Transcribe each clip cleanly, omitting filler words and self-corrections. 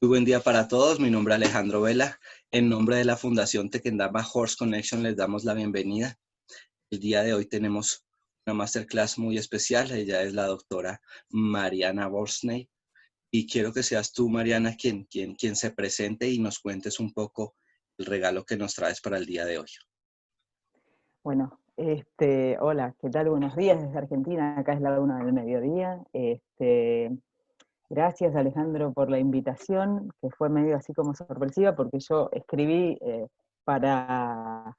Muy buen día para todos, mi nombre es Alejandro Vela. En nombre de la Fundación Tequendama Horse Connection les damos la bienvenida. El día de hoy tenemos una masterclass muy especial. Ella es la doctora Mariana Borsney y quiero que seas tú, Mariana, quien se presente y nos cuentes un poco el regalo que nos traes para el día de hoy. Bueno, hola, ¿qué tal? Buenos días desde Argentina, acá es la 1 del mediodía. Gracias Alejandro por la invitación, que fue medio así como sorpresiva, porque yo escribí para,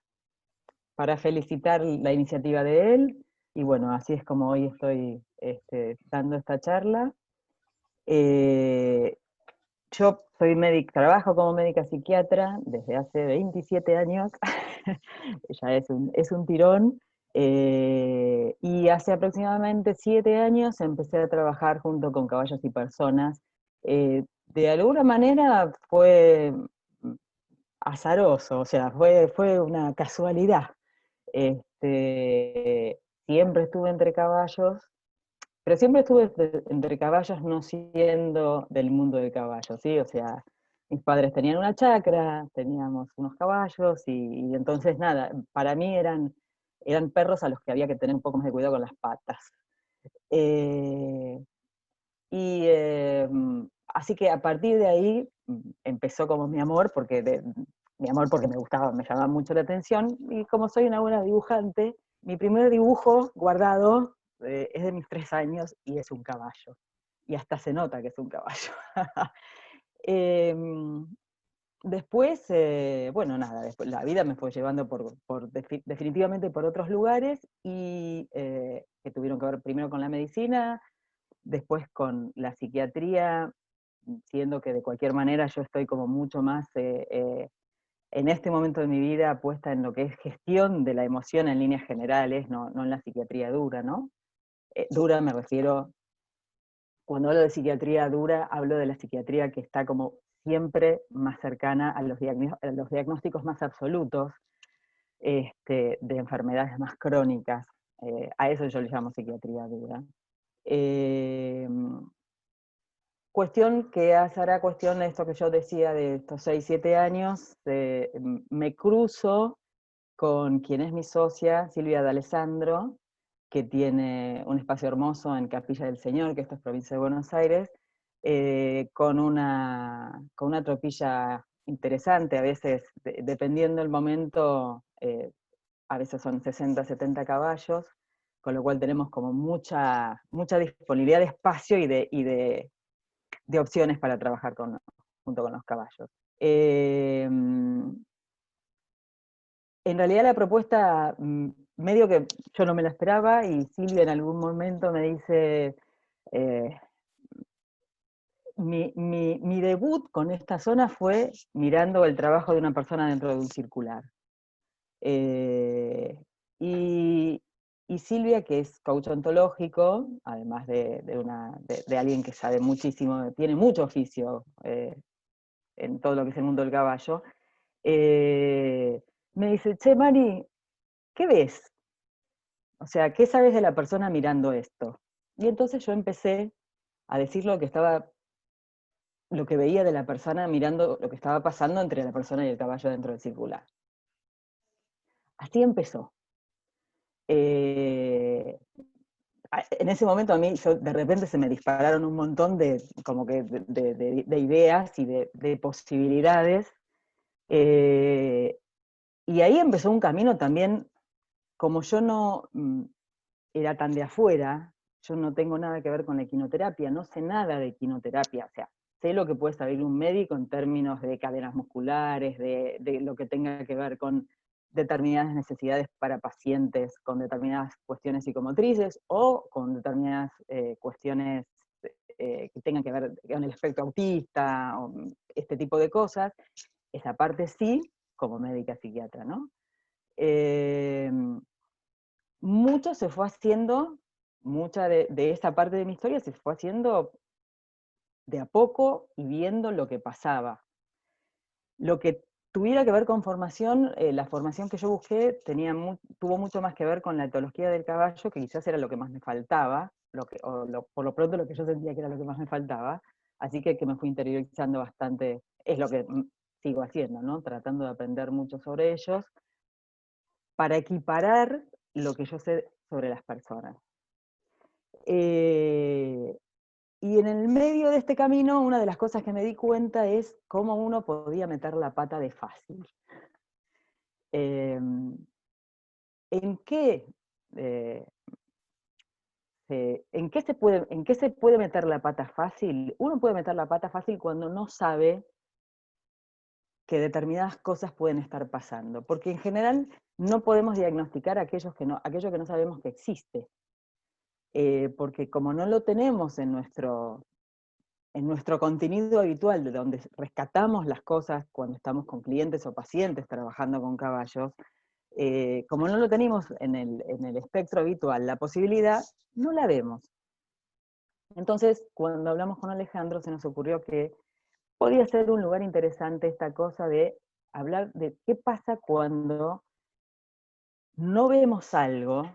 para felicitar la iniciativa de él, y bueno, así es como hoy estoy dando esta charla. Eh, yo soy médica, trabajo como médica psiquiatra desde hace 27 años, ya es un tirón, y hace aproximadamente 7 años empecé a trabajar junto con caballos y personas. De alguna manera fue azaroso, o sea, fue una casualidad. Siempre estuve entre caballos, pero siempre estuve entre caballos no siendo del mundo del caballo, ¿sí? O sea, mis padres tenían una chacra, teníamos unos caballos, y entonces nada, para mí eran perros a los que había que tener un poco más de cuidado con las patas. Eh, Así que a partir de ahí empezó como mi amor porque me gustaba, me llamaba mucho la atención, y como soy una buena dibujante, mi primer dibujo guardado es de mis 3 años y es un caballo. Y hasta se nota que es un caballo. eh, Después, bueno, nada, después la vida me fue llevando definitivamente por otros lugares, y que tuvieron que ver primero con la medicina, después con la psiquiatría, siendo que de cualquier manera yo estoy como mucho más en este momento de mi vida puesta en lo que es gestión de la emoción en líneas generales, no en la psiquiatría dura, ¿no? Dura me refiero, cuando hablo de psiquiatría dura, hablo de la psiquiatría que está como siempre más cercana a a los diagnósticos más absolutos, de enfermedades más crónicas. A eso yo le llamo psiquiatría dura. Eh, Cuestión que hará cuestión de esto que yo decía de estos 6 7 años, me cruzo con quien es mi socia, Silvia D'Alessandro, que tiene un espacio hermoso en Capilla del Señor, que esto es provincia de Buenos Aires, con una tropilla interesante, a veces, dependiendo del momento, a veces son 60 70 caballos, con lo cual tenemos como mucha disponibilidad de espacio de opciones para trabajar junto con los caballos. En realidad la propuesta, medio que yo no me la esperaba, y Silvia en algún momento me dice, eh, mi debut con esta zona fue mirando el trabajo de una persona dentro de un circular. Eh, y, y Silvia, que es coach ontológico, además de alguien que sabe muchísimo, tiene mucho oficio en todo lo que es el mundo del caballo, me dice, che, Mari, ¿qué ves? O sea, ¿qué sabes de la persona mirando esto? Y entonces yo empecé a decir lo que veía de la persona mirando lo que estaba pasando entre la persona y el caballo dentro del circular. Así empezó. Eh, en ese momento a mí, de repente se me dispararon un montón como que de ideas y de posibilidades. eh, y ahí empezó un camino también, como yo no era tan de afuera, yo no tengo nada que ver con la equinoterapia, no sé nada de equinoterapia, o sea, sé lo que puede saber un médico en términos de cadenas musculares, de lo que tenga que ver con determinadas necesidades para pacientes con determinadas cuestiones psicomotrices o con determinadas cuestiones que tengan que ver con el espectro autista, o este tipo de cosas. Esa parte sí, como médica psiquiatra, ¿no? Eh, Mucho se fue haciendo, mucha de esa parte de mi historia se fue haciendo de a poco y viendo lo que pasaba. Lo que tuviera que ver con formación, la formación que yo busqué tuvo mucho más que ver con la etología del caballo, que quizás era lo que más me faltaba, por lo pronto lo que yo sentía que era lo que más me faltaba, Así que me fui interiorizando bastante, es lo que sigo haciendo, ¿no? Tratando de aprender mucho sobre ellos, para equiparar lo que yo sé sobre las personas. Y en el medio de este camino, una de las cosas que me di cuenta es cómo uno podía meter la pata de fácil. ¿En qué, en qué se puede meter la pata fácil? Uno puede meter la pata fácil cuando no sabe que determinadas cosas pueden estar pasando, porque en general no podemos diagnosticar aquello que no sabemos que existe, porque como no lo tenemos en nuestro contenido habitual, de donde rescatamos las cosas cuando estamos con clientes o pacientes trabajando con caballos, como no lo tenemos en el espectro habitual, la posibilidad, no la vemos. Entonces, cuando hablamos con Alejandro, se nos ocurrió que podía ser un lugar interesante esta cosa de hablar de qué pasa cuando no vemos algo,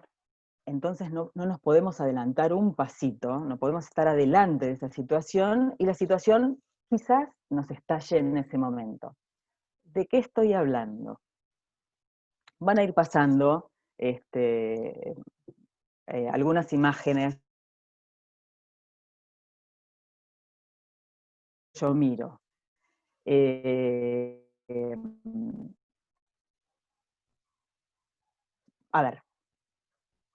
entonces no nos podemos adelantar un pasito, no podemos estar adelante de esa situación, y la situación quizás nos estalle en ese momento. ¿De qué estoy hablando? Van a ir pasando algunas imágenes. Yo miro. A ver,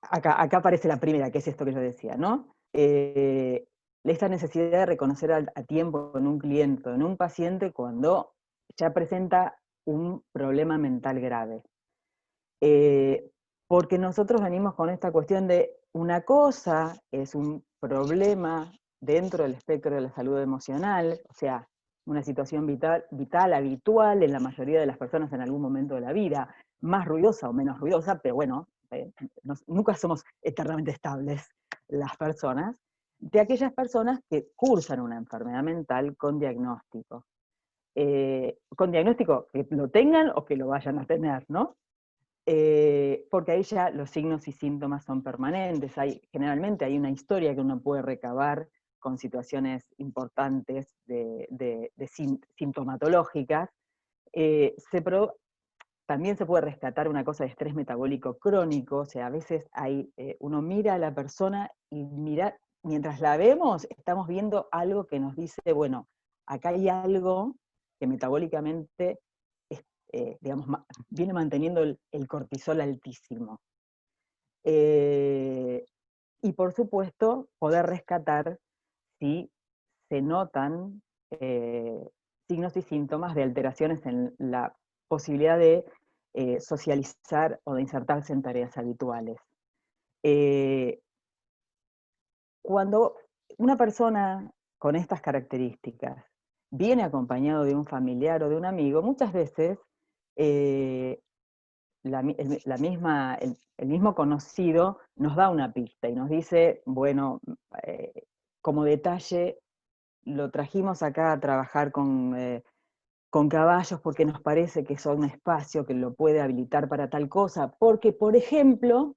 acá aparece la primera, que es esto que yo decía, ¿no? Esta necesidad de reconocer a tiempo en un cliente, en un paciente, cuando ya presenta un problema mental grave. Porque nosotros venimos con esta cuestión de una cosa es un problema dentro del espectro de la salud emocional, o sea, una situación vital habitual en la mayoría de las personas en algún momento de la vida, más ruidosa o menos ruidosa, pero bueno, nunca somos eternamente estables las personas, de aquellas personas que cursan una enfermedad mental con diagnóstico. Con diagnóstico que lo tengan o que lo vayan a tener, ¿no? Porque ahí ya los signos y síntomas son permanentes. Generalmente hay una historia que uno puede recabar con situaciones importantes de sintomatológicas. También se puede rescatar una cosa de estrés metabólico crónico, o sea, a veces uno mira a la persona y mientras la vemos, estamos viendo algo que nos dice, bueno, acá hay algo que metabólicamente digamos, viene manteniendo el cortisol altísimo. Y por supuesto, poder rescatar si se notan signos y síntomas de alteraciones en la posibilidad de socializar o de insertarse en tareas habituales. Cuando una persona con estas características viene acompañado de un familiar o de un amigo, muchas veces el mismo conocido nos da una pista y nos dice, bueno, como detalle, lo trajimos acá a trabajar con caballos porque nos parece que es un espacio que lo puede habilitar para tal cosa, porque, por ejemplo,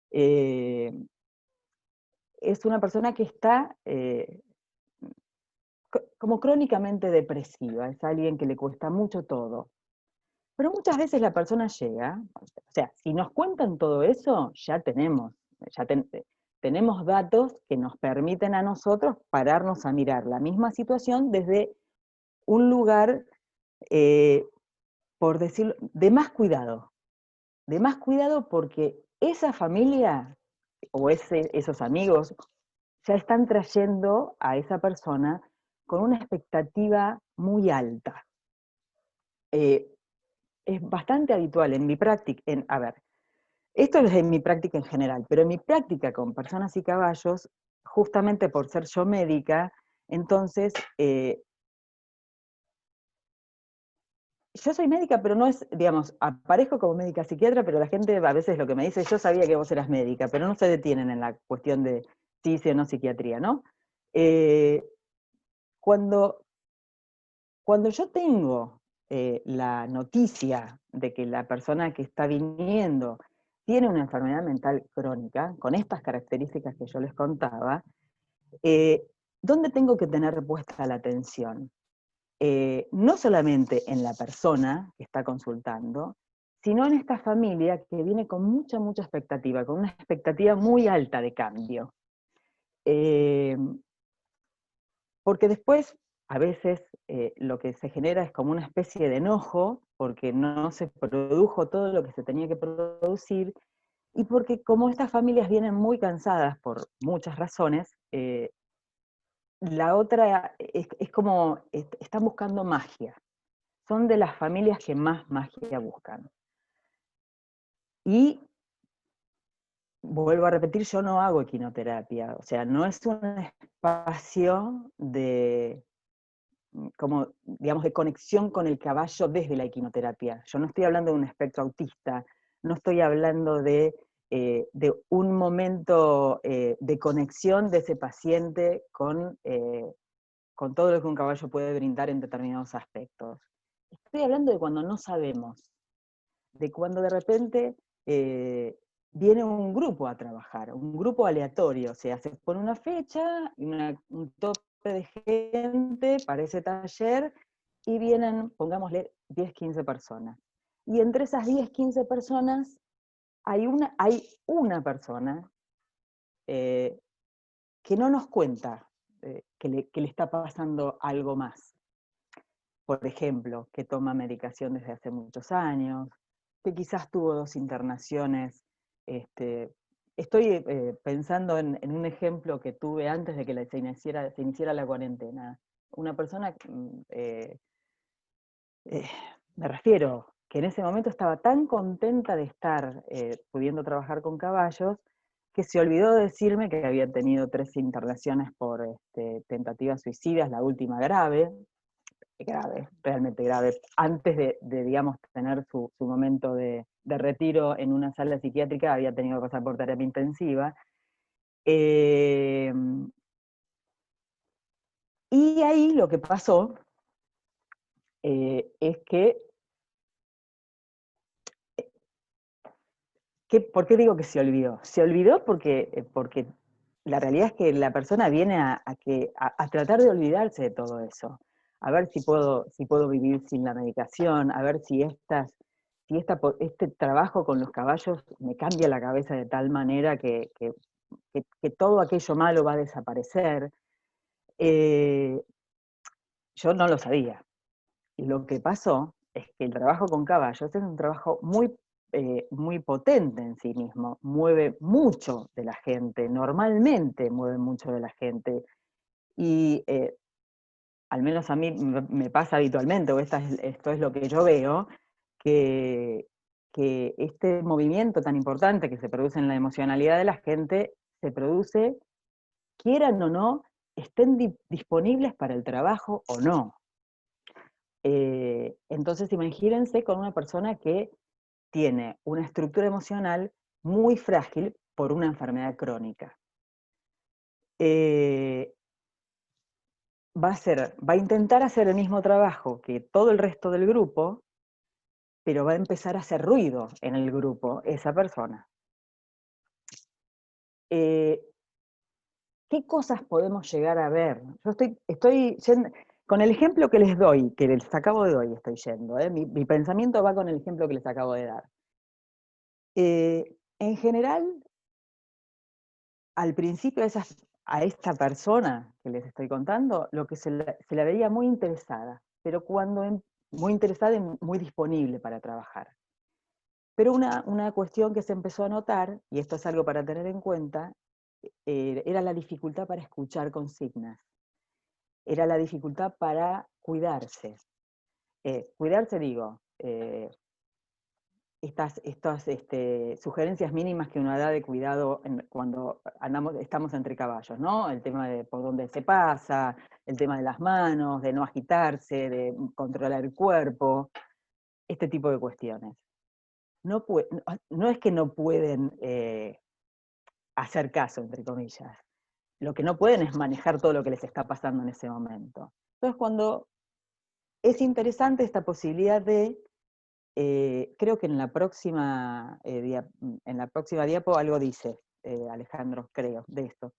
es una persona que está como crónicamente depresiva, es alguien que le cuesta mucho todo. Pero muchas veces la persona llega, o sea, si nos cuentan todo eso, ya tenemos datos que nos permiten a nosotros pararnos a mirar la misma situación desde un lugar, por decirlo, de más cuidado porque esa familia o esos amigos ya están trayendo a esa persona con una expectativa muy alta. Es bastante habitual en mi práctica, a ver, esto es en mi práctica en general, pero en mi práctica con personas y caballos, justamente por ser yo médica, entonces, yo soy médica, pero no es, digamos, aparezco como médica psiquiatra, pero la gente a veces lo que me dice, yo sabía que vos eras médica, pero no se detienen en la cuestión de sí o no psiquiatría, ¿no? Cuando yo tengo la noticia de que la persona que está viniendo tiene una enfermedad mental crónica, con estas características que yo les contaba, ¿dónde tengo que tener puesta la atención? No solamente en la persona que está consultando, sino en esta familia que viene con mucha, mucha expectativa, con una expectativa muy alta de cambio. Eh, Porque después, a veces, lo que se genera es como una especie de enojo, porque no se produjo todo lo que se tenía que producir, y porque como estas familias vienen muy cansadas por muchas razones, la otra es como, están buscando magia. Son de las familias que más magia buscan. Y vuelvo a repetir, yo no hago equinoterapia, o sea, no es un espacio de, como, digamos, de conexión con el caballo desde la equinoterapia. Yo no estoy hablando de un espectro autista, no estoy hablando de un momento de conexión de ese paciente con todo lo que un caballo puede brindar en determinados aspectos. Estoy hablando de cuando no sabemos, de cuando de repente viene un grupo a trabajar, un grupo aleatorio, o sea, se pone una fecha, un tope de gente para ese taller, y vienen, pongámosle, 10, 15 personas. Y entre esas 10, 15 personas hay una persona eh, que no nos cuenta que le está pasando algo más. Por ejemplo, que toma medicación desde hace muchos años, que quizás tuvo 2 internaciones. Estoy pensando en un ejemplo que tuve antes de que se iniciara la cuarentena. Una persona, eh, me refiero, que en ese momento estaba tan contenta de estar pudiendo trabajar con caballos, que se olvidó de decirme que había tenido 3 internaciones por tentativas suicidas, la última grave, realmente grave, antes digamos, tener su momento de retiro en una sala psiquiátrica, había tenido que pasar por terapia intensiva. Eh, y ahí lo que pasó es ¿por qué digo que se olvidó? Se olvidó porque la realidad es que la persona viene a tratar de olvidarse de todo eso, a ver si puedo vivir sin la medicación, a ver si este trabajo con los caballos me cambia la cabeza de tal manera que todo aquello malo va a desaparecer. Eh, yo no lo sabía. Y lo que pasó es que el trabajo con caballos es un trabajo muy potente en sí mismo, mueve mucho de la gente, normalmente mueve mucho de la gente. Y al menos a mí me pasa habitualmente, o esto es lo que yo veo, que, que este movimiento tan importante que se produce en la emocionalidad de la gente, se produce, quieran o no, estén disponibles para el trabajo o no. Entonces imagínense con una persona que tiene una estructura emocional muy frágil por una enfermedad crónica. Eh, va a intentar hacer el mismo trabajo que todo el resto del grupo, pero va a empezar a hacer ruido en el grupo esa persona. Eh, ¿Qué cosas podemos llegar a ver? Yo estoy yendo, con el ejemplo que les doy, que les acabo de hoy estoy yendo, mi pensamiento va con el ejemplo que les acabo de dar. En general, al principio a esta persona que les estoy contando, lo que se la veía muy interesada, pero muy interesada y muy disponible para trabajar. Pero una cuestión que se empezó a notar, y esto es algo para tener en cuenta, era la dificultad para escuchar consignas, era la dificultad para cuidarse. Cuidarse, digo, estas sugerencias mínimas que uno da de cuidado cuando estamos entre caballos, ¿no? El tema de por dónde se pasa, el tema de las manos, de no agitarse, de controlar el cuerpo, este tipo de cuestiones. No es que no pueden hacer caso, entre comillas. Lo que no pueden es manejar todo lo que les está pasando en ese momento. Entonces, cuando es interesante esta posibilidad de creo que en la próxima diapo algo dice Alejandro, creo, de esto.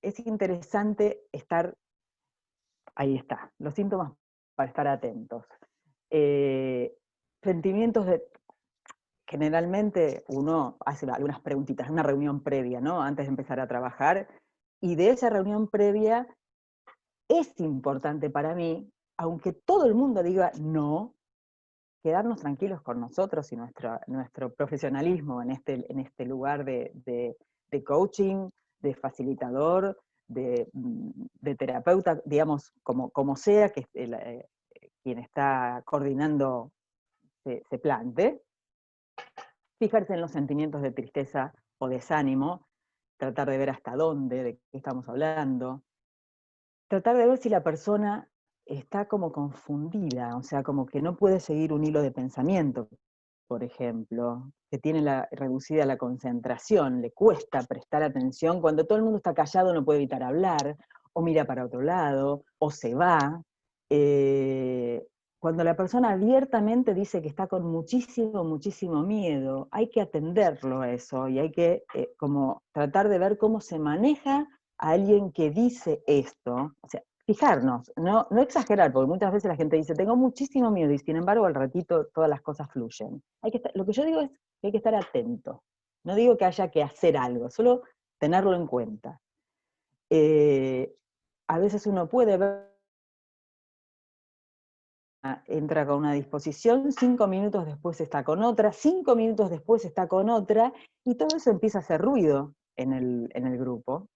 es interesante estar, ahí está, los síntomas para estar atentos. Sentimientos de, generalmente uno hace algunas preguntitas, una reunión previa, ¿no? Antes de empezar a trabajar, y de esa reunión previa es importante para mí, aunque todo el mundo diga no, quedarnos tranquilos con nosotros y nuestro profesionalismo en este lugar de coaching, de facilitador, de terapeuta, digamos, como sea que quien está coordinando se plante, fijarse en los sentimientos de tristeza o desánimo, tratar de ver hasta dónde, de qué estamos hablando, tratar de ver si la persona está como confundida, o sea, como que no puede seguir un hilo de pensamiento, por ejemplo, que tiene reducida la concentración, le cuesta prestar atención, cuando todo el mundo está callado no puede evitar hablar, o mira para otro lado, o se va. Eh, Cuando la persona abiertamente dice que está con muchísimo, muchísimo miedo, hay que atenderlo a eso y hay que como tratar de ver cómo se maneja a alguien que dice esto, o sea, fijarnos, no exagerar, porque muchas veces la gente dice, tengo muchísimo miedo, y sin embargo al ratito todas las cosas fluyen. Lo que yo digo es que hay que estar atento. No digo que haya que hacer algo, solo tenerlo en cuenta. A veces uno puede ver, entra con una disposición, 5 minutos después está con otra, 5 minutos después está con otra, y todo eso empieza a hacer ruido en el grupo.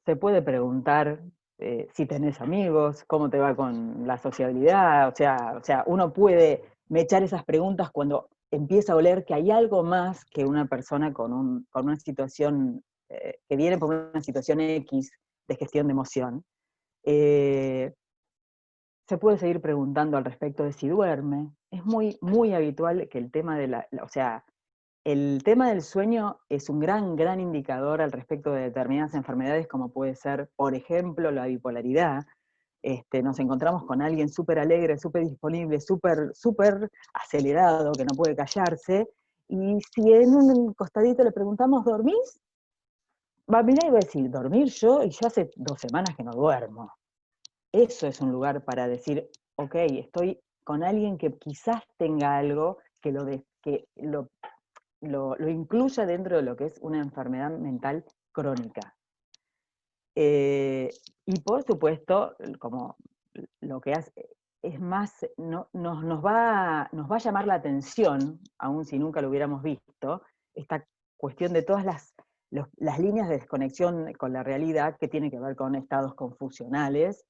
Se puede preguntar si tenés amigos, cómo te va con la sociabilidad, o sea, uno puede mechar esas preguntas cuando empieza a oler que hay algo más que una persona con una situación, que viene por una situación X de gestión de emoción. Se puede seguir preguntando al respecto de si duerme. Es muy, muy habitual que el tema de o sea, el tema del sueño es un gran, gran indicador al respecto de determinadas enfermedades, como puede ser, por ejemplo, la bipolaridad. Nos encontramos con alguien súper alegre, súper disponible, súper, súper acelerado, que no puede callarse, y si en un costadito le preguntamos, ¿dormís? Va a mirar y va a decir, ¿dormir yo? Y yo hace 2 semanas que no duermo. Eso es un lugar para decir, ok, estoy con alguien que quizás tenga algo que lo incluya dentro de lo que es una enfermedad mental crónica. Y por supuesto, como lo que hace, es más, nos va a llamar la atención, aun si nunca lo hubiéramos visto, esta cuestión de todas las líneas de desconexión con la realidad que tiene que ver con estados confusionales,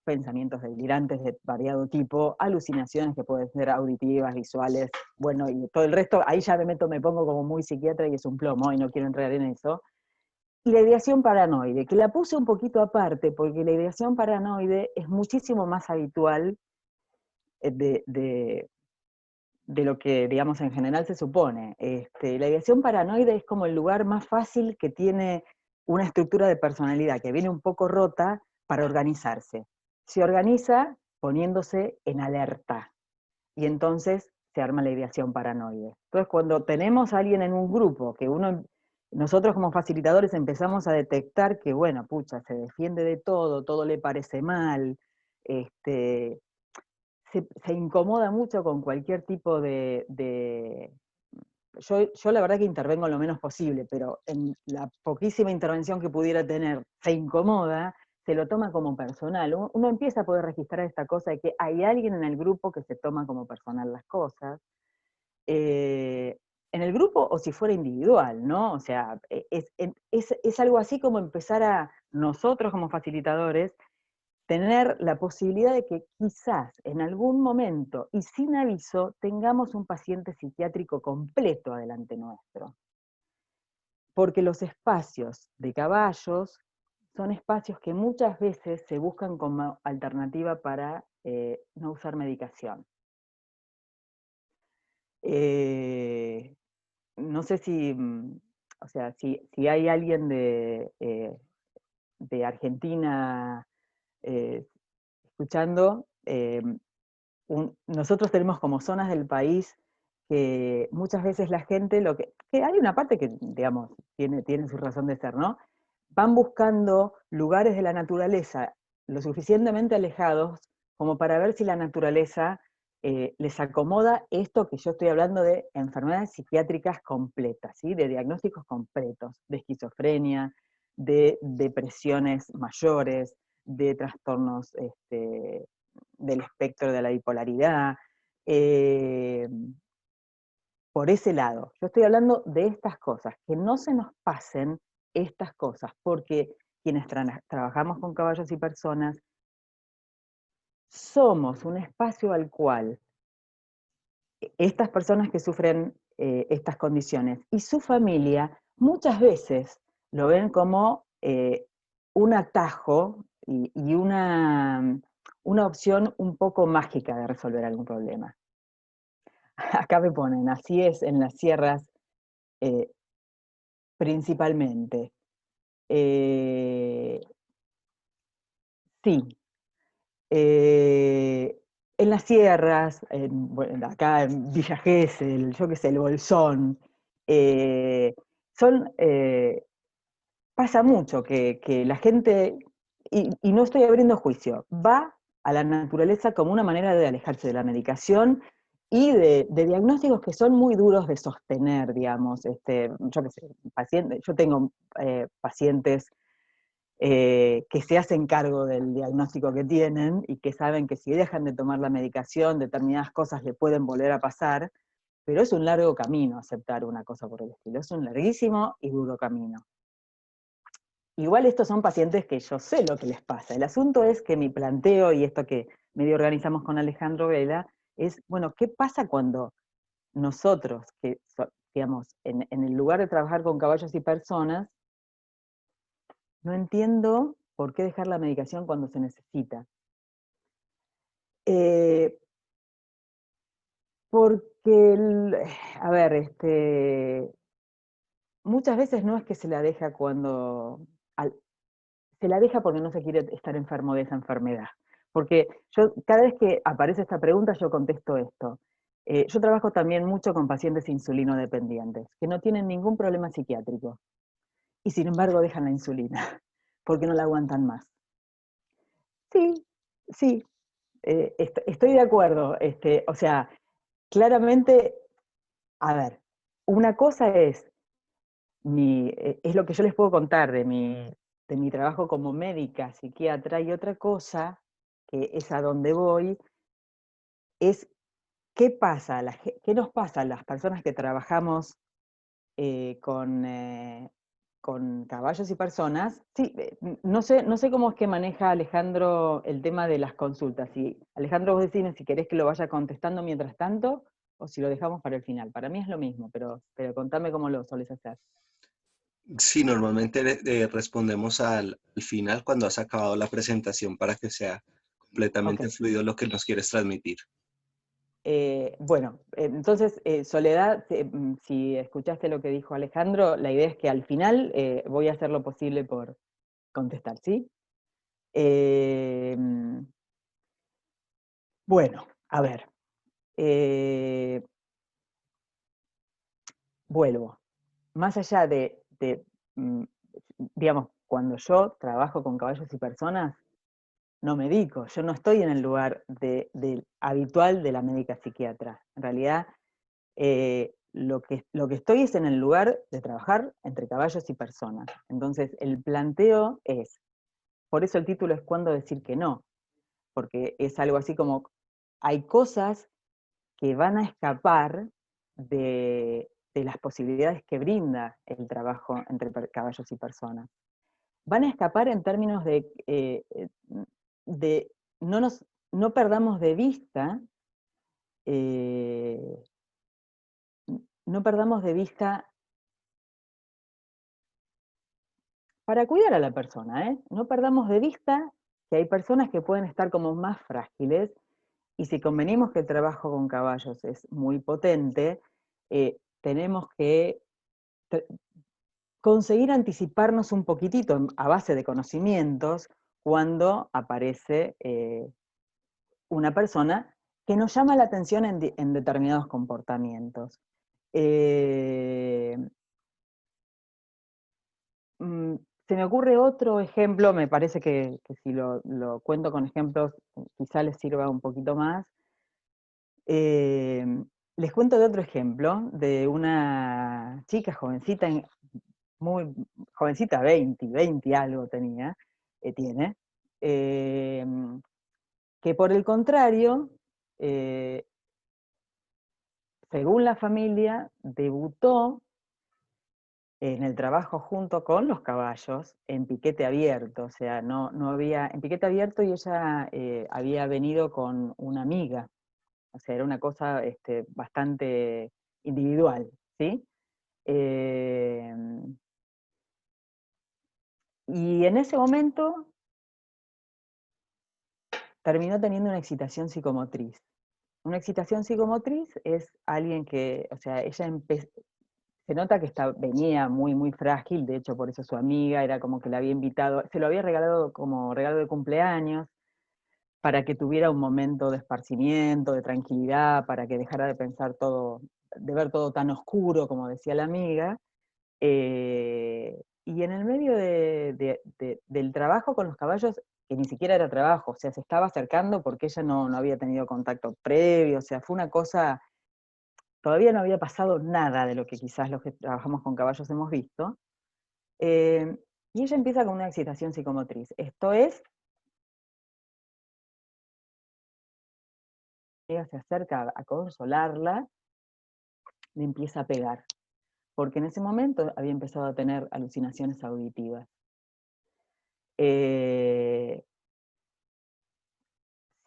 pensamientos delirantes de variado tipo, alucinaciones que pueden ser auditivas, visuales, bueno, y todo el resto, ahí ya me pongo como muy psiquiatra y es un plomo y no quiero entrar en eso. Y la ideación paranoide, que la puse un poquito aparte, porque la ideación paranoide es muchísimo más habitual de lo que, digamos, en general se supone. La ideación paranoide es como el lugar más fácil que tiene una estructura de personalidad que viene un poco rota para organizarse. Se organiza poniéndose en alerta y entonces se arma la ideación paranoide. Entonces, cuando tenemos a alguien en un grupo que nosotros como facilitadores empezamos a detectar que, bueno, pucha, se defiende de todo, todo le parece mal, se incomoda mucho con cualquier tipo yo la verdad que intervengo lo menos posible, pero en la poquísima intervención que pudiera tener, se incomoda, se lo toma como personal. Uno empieza a poder registrar esta cosa de que hay alguien en el grupo que se toma como personal las cosas. En el grupo o si fuera individual, ¿no? O sea, es algo así como empezar a nosotros como facilitadores tener la posibilidad de que quizás en algún momento y sin aviso tengamos un paciente psiquiátrico completo adelante nuestro. Porque los espacios de caballos son espacios que muchas veces se buscan como alternativa para no usar medicación. No sé si, o sea, si hay alguien de Argentina escuchando, nosotros tenemos como zonas del país que muchas veces la gente, que hay una parte que, digamos, tiene su razón de ser, ¿no? Van buscando lugares de la naturaleza lo suficientemente alejados como para ver si la naturaleza les acomoda esto que yo estoy hablando de enfermedades psiquiátricas completas, ¿sí? De diagnósticos completos, de esquizofrenia, de depresiones mayores, de trastornos del espectro de la bipolaridad. eh, por ese lado, yo estoy hablando de estas cosas, que no se nos pasen estas cosas, porque quienes trabajamos con caballos y personas somos un espacio al cual estas personas que sufren estas condiciones y su familia muchas veces lo ven como un atajo y una opción un poco mágica de resolver algún problema. Acá me ponen, así es en las sierras eh, principalmente. Eh, sí, en las sierras, bueno, acá en Villa Gesell, yo qué sé, el Bolsón, eh, son, pasa mucho que la gente, y no estoy abriendo juicio, va a la naturaleza como una manera de alejarse de la medicación y de diagnósticos que son muy duros de sostener, digamos. Yo qué sé, yo tengo pacientes que se hacen cargo del diagnóstico que tienen y que saben que si dejan de tomar la medicación, determinadas cosas le pueden volver a pasar, pero es un largo camino aceptar una cosa por el estilo, es un larguísimo y duro camino. Igual estos son pacientes que yo sé lo que les pasa. El asunto es que mi planteo, y esto que medio organizamos con Alejandro Vela, es, bueno, ¿qué pasa cuando nosotros, digamos, en el lugar de trabajar con caballos y personas, no entiendo por qué dejar la medicación cuando se necesita? Eh, porque, a ver, muchas veces no es que se la deja se la deja porque no se quiere estar enfermo de esa enfermedad. Porque yo, cada vez que aparece esta pregunta, yo contesto esto. Yo trabajo también mucho con pacientes insulino dependientes, que no tienen ningún problema psiquiátrico, y sin embargo dejan la insulina, porque no la aguantan más. Sí, sí, estoy de acuerdo. O sea, claramente, a ver, una cosa es lo que yo les puedo contar de mi trabajo como médica, psiquiatra, y otra cosa, que es a donde voy, es qué pasa, qué nos pasa a las personas que trabajamos eh, con, eh, con caballos y personas. Sí, no sé cómo es que maneja Alejandro el tema de las consultas. Si, Alejandro, vos decime si querés que lo vaya contestando mientras tanto, o si lo dejamos para el final. Para mí es lo mismo, pero contame cómo lo solés hacer. Sí, normalmente respondemos al final cuando has acabado la presentación para que sea Ok. completamente fluido lo que nos quieres transmitir. Bueno, entonces, Soledad, si escuchaste lo que dijo Alejandro, la idea es que al final voy a hacer lo posible por contestar, ¿sí? Eh, bueno, a ver, eh, vuelvo. Más allá mm, digamos, cuando yo trabajo con caballos y personas, no medico, yo no estoy en el lugar habitual de la médica psiquiatra. En realidad, lo que estoy es en el lugar de trabajar entre caballos y personas. Entonces, el planteo es, por eso el título es ¿Cuándo decir que no? Porque es algo así como, hay cosas que van a escapar de las posibilidades que brinda el trabajo entre caballos y personas. Van a escapar en términos de no, no perdamos de vista eh, no perdamos de vista para cuidar a la persona, ¿eh? No perdamos de vista que hay personas que pueden estar como más frágiles, y si convenimos que el trabajo con caballos es muy potente, tenemos que conseguir anticiparnos un poquitito a base de conocimientos cuando aparece una persona que nos llama la atención en determinados comportamientos. Se me ocurre otro ejemplo, me parece que si lo cuento con ejemplos, quizá les sirva un poquito más. Les cuento de otro ejemplo, de una chica jovencita, muy jovencita, 20 algo tenía, tiene, que por el contrario, según la familia, debutó en el trabajo junto con los caballos en piquete abierto, o sea, no había, en piquete abierto, y ella había venido con una amiga, o sea, era una cosa bastante individual, ¿sí? Eh, y en ese momento terminó teniendo una excitación psicomotriz. Una excitación psicomotriz es alguien que, o sea, se nota que venía muy, muy frágil, de hecho por eso su amiga era como que la había invitado, se lo había regalado como regalo de cumpleaños, para que tuviera un momento de esparcimiento, de tranquilidad, para que dejara de pensar todo, de ver todo tan oscuro, como decía la amiga. Y en el medio del trabajo con los caballos, que ni siquiera era trabajo, o sea, se estaba acercando porque ella no había tenido contacto previo, o sea, fue una cosa, todavía no había pasado nada de lo que quizás los que trabajamos con caballos hemos visto. Y ella empieza con una excitación psicomotriz. Esto es, ella se acerca a consolarla, le empieza a pegar, porque en ese momento había empezado a tener alucinaciones auditivas.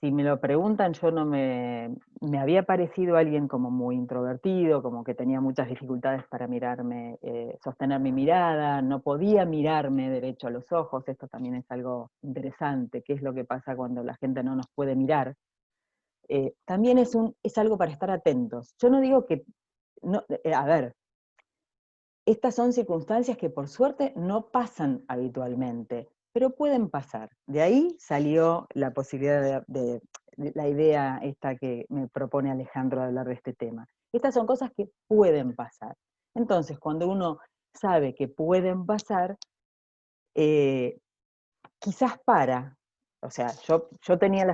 Si me lo preguntan, yo no me había parecido alguien como muy introvertido, como que tenía muchas dificultades para mirarme, sostener mi mirada, no podía mirarme derecho a los ojos. Esto también es algo interesante, qué es lo que pasa cuando la gente no nos puede mirar. También es algo para estar atentos. Yo no digo que, no, a ver, estas son circunstancias que por suerte no pasan habitualmente, pero pueden pasar. De ahí salió la posibilidad de la idea esta que me propone Alejandro de hablar de este tema. Estas son cosas que pueden pasar. Entonces, cuando uno sabe que pueden pasar, quizás o sea, yo tenía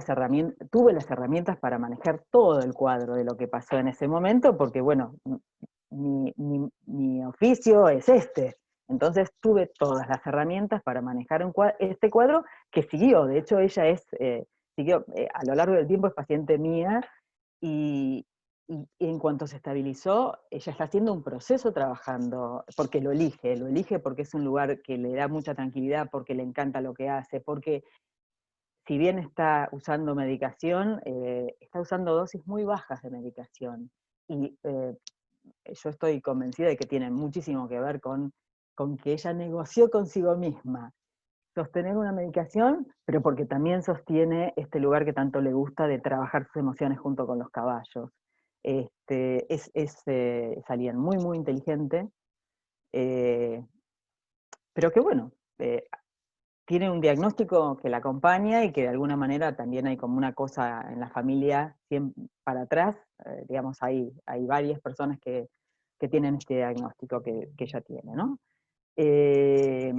tuve las herramientas para manejar todo el cuadro de lo que pasó en ese momento, porque bueno, mi oficio es este. Entonces tuve todas las herramientas para manejar este cuadro que siguió. De hecho, ella siguió, a lo largo del tiempo es paciente mía, y en cuanto se estabilizó, ella está haciendo un proceso trabajando, porque lo elige porque es un lugar que le da mucha tranquilidad, porque le encanta lo que hace, porque si bien está usando medicación, está usando dosis muy bajas de medicación. Y yo estoy convencida de que tiene muchísimo que ver con que ella negoció consigo misma sostener una medicación, pero porque también sostiene este lugar que tanto le gusta de trabajar sus emociones junto con los caballos. Es alguien muy, muy inteligente, eh, pero que bueno, tiene un diagnóstico que la acompaña y que de alguna manera también hay como una cosa en la familia para atrás, digamos, hay varias personas que tienen este diagnóstico que ella tiene, ¿no? Eh,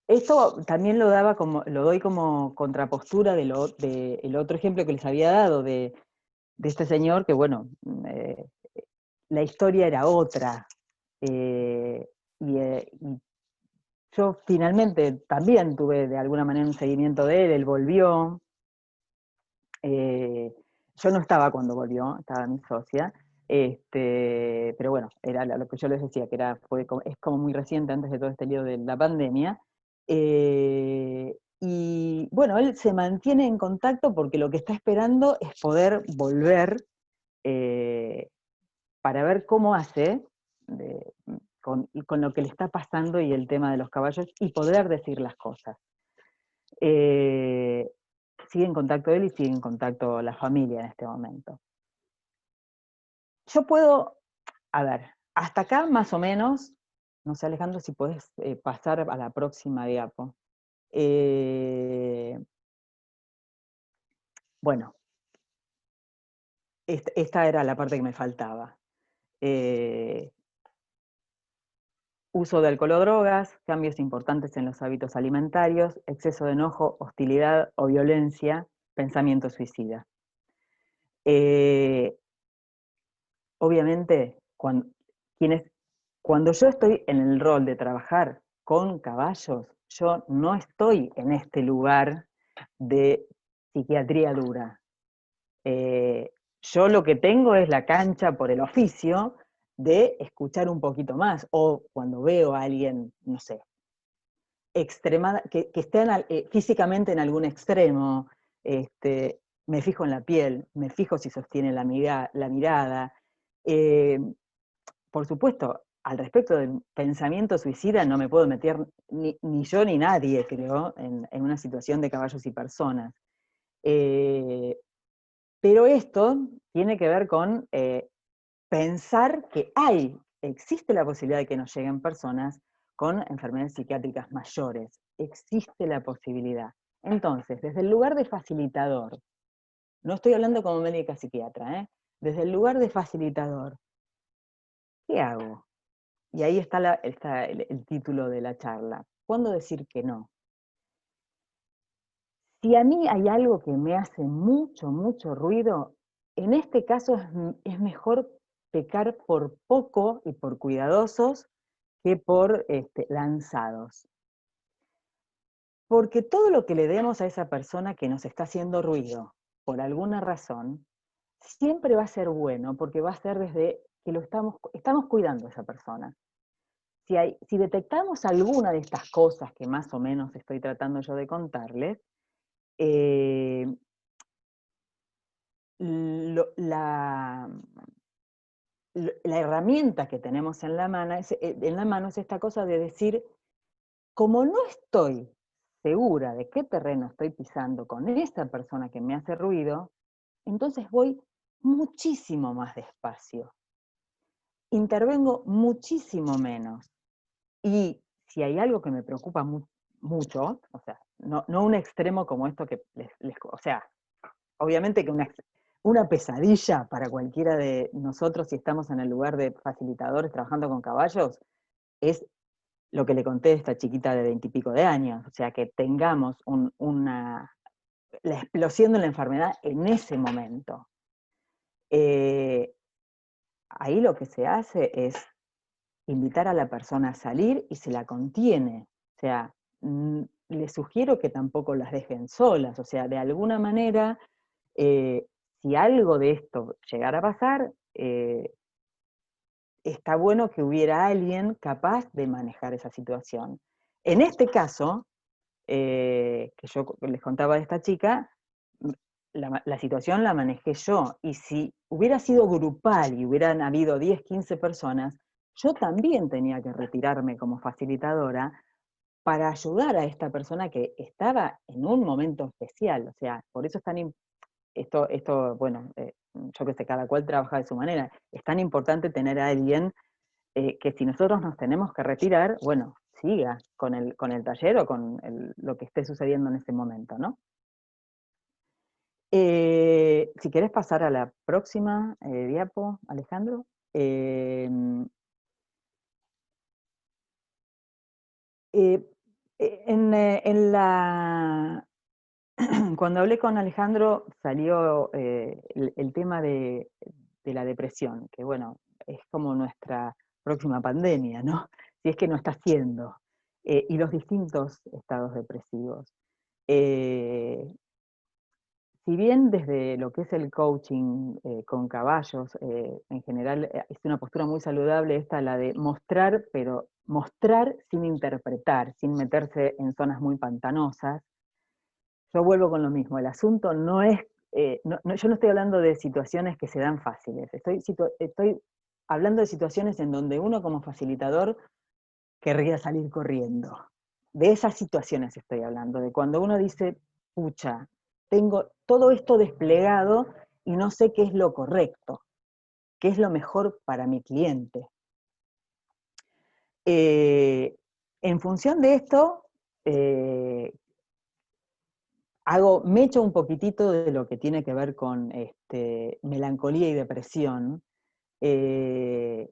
Esto también lo doy como contrapostura del otro ejemplo que les había dado de este señor, que bueno, la historia era otra. Y yo finalmente también tuve de alguna manera un seguimiento de él volvió. Yo no estaba cuando volvió, estaba mi socia, pero bueno, era lo que yo les decía, que es como muy reciente, antes de todo este lío de la pandemia. Y bueno, él se mantiene en contacto porque lo que está esperando es poder volver, eh, para ver cómo hace con lo que le está pasando y el tema de los caballos, y poder decir las cosas. Sigue en contacto él y sigue en contacto la familia en este momento. Yo puedo, a ver, hasta acá más o menos, no sé Alejandro si podés pasar a la próxima diapo. Bueno, esta era la parte que me faltaba. Uso de alcohol o drogas, cambios importantes en los hábitos alimentarios, exceso de enojo, hostilidad o violencia, pensamiento suicida. Obviamente, cuando yo estoy en el rol de trabajar con caballos, yo no estoy en este lugar de psiquiatría dura. Yo lo que tengo es la cancha por el oficio de escuchar un poquito más, o cuando veo a alguien, no sé, que esté físicamente en algún extremo, me fijo en la piel, me fijo si sostiene la mirada. Eh, por supuesto, al respecto del pensamiento suicida no me puedo meter ni yo ni nadie, creo, en una situación de caballos y personas. Pero esto tiene que ver con pensar que existe la posibilidad de que nos lleguen personas con enfermedades psiquiátricas mayores. Existe la posibilidad. Entonces, desde el lugar de facilitador, no estoy hablando como médica psiquiatra, desde el lugar de facilitador, ¿qué hago? Y ahí está el título de la charla. ¿Cuándo decir que no? Si a mí hay algo que me hace mucho, mucho ruido, en este caso es mejor pecar por poco y por cuidadosos que por lanzados. Porque todo lo que le demos a esa persona que nos está haciendo ruido, por alguna razón, siempre va a ser bueno, porque va a ser desde que estamos cuidando a esa persona. Si detectamos alguna de estas cosas que más o menos estoy tratando yo de contarles, la herramienta que tenemos en la mano es esta cosa de decir, como no estoy segura de qué terreno estoy pisando con esta persona que me hace ruido, entonces voy muchísimo más despacio. Intervengo muchísimo menos. Y si hay algo que me preocupa mucho, o sea, no un extremo como esto que o sea, obviamente que una pesadilla para cualquiera de nosotros si estamos en el lugar de facilitadores trabajando con caballos, es lo que le conté a esta chiquita de 20 y pico de años, o sea, que tengamos la explosión de la enfermedad en ese momento. Ahí lo que se hace es invitar a la persona a salir y se la contiene. O sea, les sugiero que tampoco las dejen solas. O sea, de alguna manera, si algo de esto llegara a pasar, está bueno que hubiera alguien capaz de manejar esa situación. En este caso, que yo les contaba de esta chica, la situación la manejé yo, y si hubiera sido grupal y hubieran habido 10, 15 personas, yo también tenía que retirarme como facilitadora para ayudar a esta persona que estaba en un momento especial. O sea, por eso es tan bueno, yo que sé, cada cual trabaja de su manera. Es tan importante tener a alguien que si nosotros nos tenemos que retirar, bueno, siga con el taller o con lo que esté sucediendo en ese momento, ¿no? Si querés pasar a la próxima diapo, Alejandro. En cuando hablé con Alejandro salió el tema de la depresión, que bueno, es como nuestra próxima pandemia, ¿no? Si es que no está siendo, y los distintos estados depresivos. Si bien desde lo que es el coaching con caballos, en general es una postura muy saludable esta, la de mostrar, pero mostrar sin interpretar, sin meterse en zonas muy pantanosas. Yo vuelvo con lo mismo, el asunto no es, yo no estoy hablando de situaciones que se dan fáciles, estoy hablando de situaciones en donde uno como facilitador querría salir corriendo. De esas situaciones estoy hablando, de cuando uno dice, pucha, tengo todo esto desplegado y no sé qué es lo correcto, qué es lo mejor para mi cliente. En función de esto, me echo un poquitito de lo que tiene que ver con melancolía y depresión. Eh,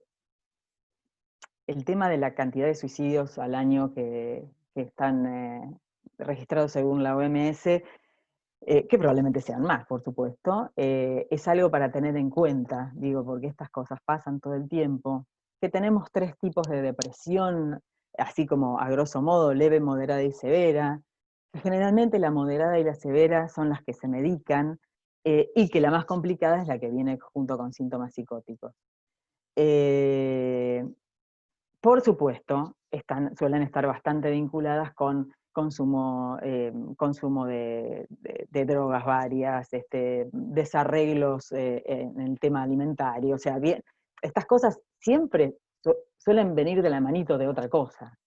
el tema de la cantidad de suicidios al año que están registrados según la OMS, que probablemente sean más, por supuesto, es algo para tener en cuenta, digo, porque estas cosas pasan todo el tiempo, que tenemos 3 tipos de depresión, así como a grosso modo, leve, moderada y severa, que generalmente la moderada y la severa son las que se medican, y que la más complicada es la que viene junto con síntomas psicóticos. Eh, por supuesto, suelen estar bastante vinculadas con consumo de drogas varias, desarreglos en el tema alimentario. O sea, bien, estas cosas siempre suelen venir de la manito de otra cosa.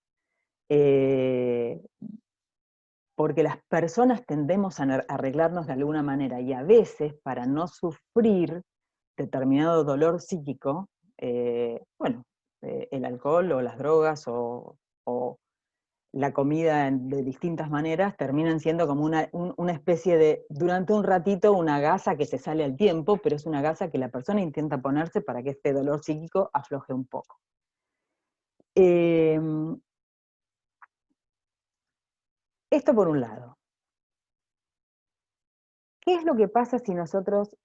Porque las personas tendemos a arreglarnos de alguna manera y a veces para no sufrir determinado dolor psíquico, bueno, el alcohol o las drogas o la comida de distintas maneras terminan siendo como una especie de, durante un ratito, una gasa que se sale al tiempo, pero es una gasa que la persona intenta ponerse para que este dolor psíquico afloje un poco. Esto por un lado. ¿Qué es lo que pasa si nosotros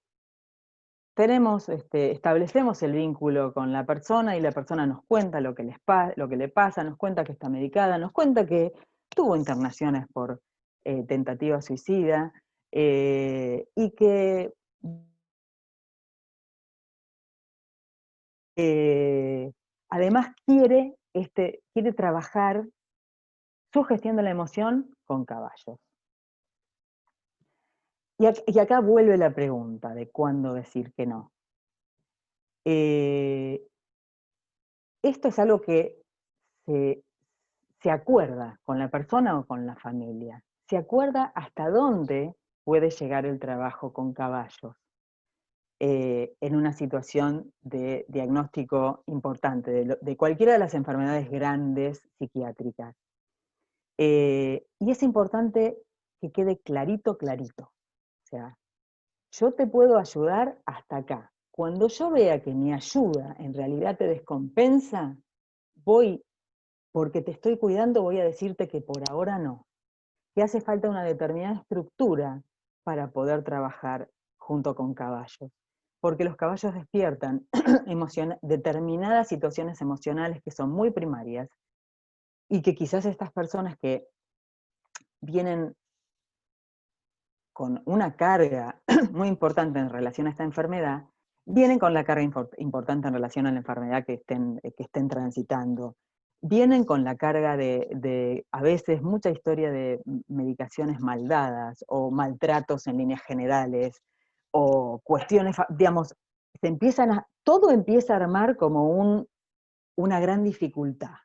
establecemos el vínculo con la persona y la persona nos cuenta lo que le pasa, nos cuenta que está medicada, nos cuenta que tuvo internaciones por tentativa suicida, y que además quiere trabajar su gestión de la emoción con caballos? Y acá vuelve la pregunta de cuándo decir que no. Esto es algo que se acuerda con la persona o con la familia. Se acuerda hasta dónde puede llegar el trabajo con caballos en una situación de diagnóstico importante, de cualquiera de las enfermedades grandes psiquiátricas. Y es importante que quede clarito, clarito. O sea, yo te puedo ayudar hasta acá. Cuando yo vea que mi ayuda en realidad te descompensa, porque te estoy cuidando, voy a decirte que por ahora no. Que hace falta una determinada estructura para poder trabajar junto con caballos. Porque los caballos despiertan determinadas situaciones emocionales que son muy primarias y que quizás estas personas que vienen con una carga muy importante en relación a esta enfermedad, vienen con la carga importante en relación a la enfermedad que estén transitando. Vienen con la carga de a veces mucha historia de medicaciones mal dadas o maltratos en líneas generales o cuestiones, digamos, todo empieza a armar como una gran dificultad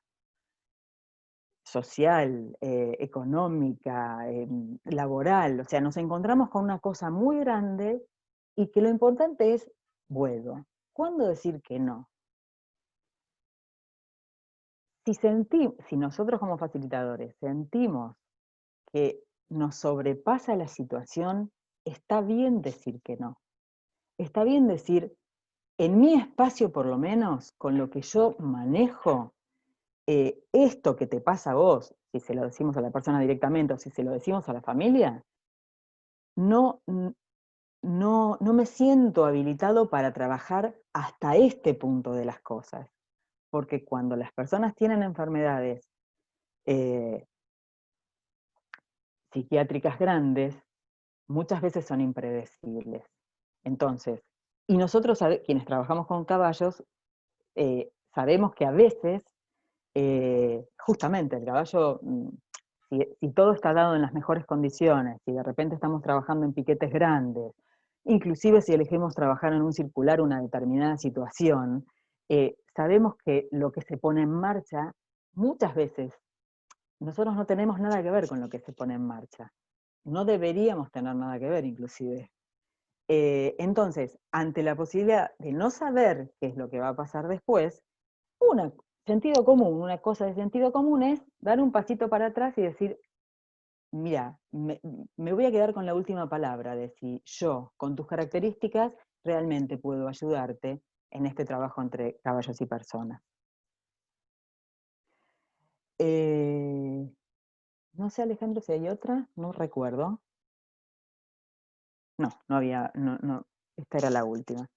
social, económica, laboral. O sea, nos encontramos con una cosa muy grande y que lo importante es, bueno, ¿cuándo decir que no? Si nosotros como facilitadores sentimos que nos sobrepasa la situación, está bien decir que no. Está bien decir, en mi espacio por lo menos, con lo que yo manejo, esto que te pasa a vos, si se lo decimos a la persona directamente o si se lo decimos a la familia, no, no me siento habilitado para trabajar hasta este punto de las cosas. Porque cuando las personas tienen enfermedades psiquiátricas grandes, muchas veces son impredecibles. Entonces, y nosotros quienes trabajamos con caballos, sabemos que a veces, justamente el caballo, si todo está dado en las mejores condiciones, si de repente estamos trabajando en piquetes grandes, inclusive si elegimos trabajar en un circular una determinada situación, sabemos que lo que se pone en marcha, muchas veces, nosotros no tenemos nada que ver con lo que se pone en marcha. No deberíamos tener nada que ver, inclusive. Entonces, ante la posibilidad de no saber qué es lo que va a pasar después, una cosa de sentido común es dar un pasito para atrás y decir, mira, me voy a quedar con la última palabra de si yo, con tus características, realmente puedo ayudarte en este trabajo entre caballos y personas. Eh, no sé, Alejandro, si hay otra, no recuerdo. No, no había, no, no, esta era la última.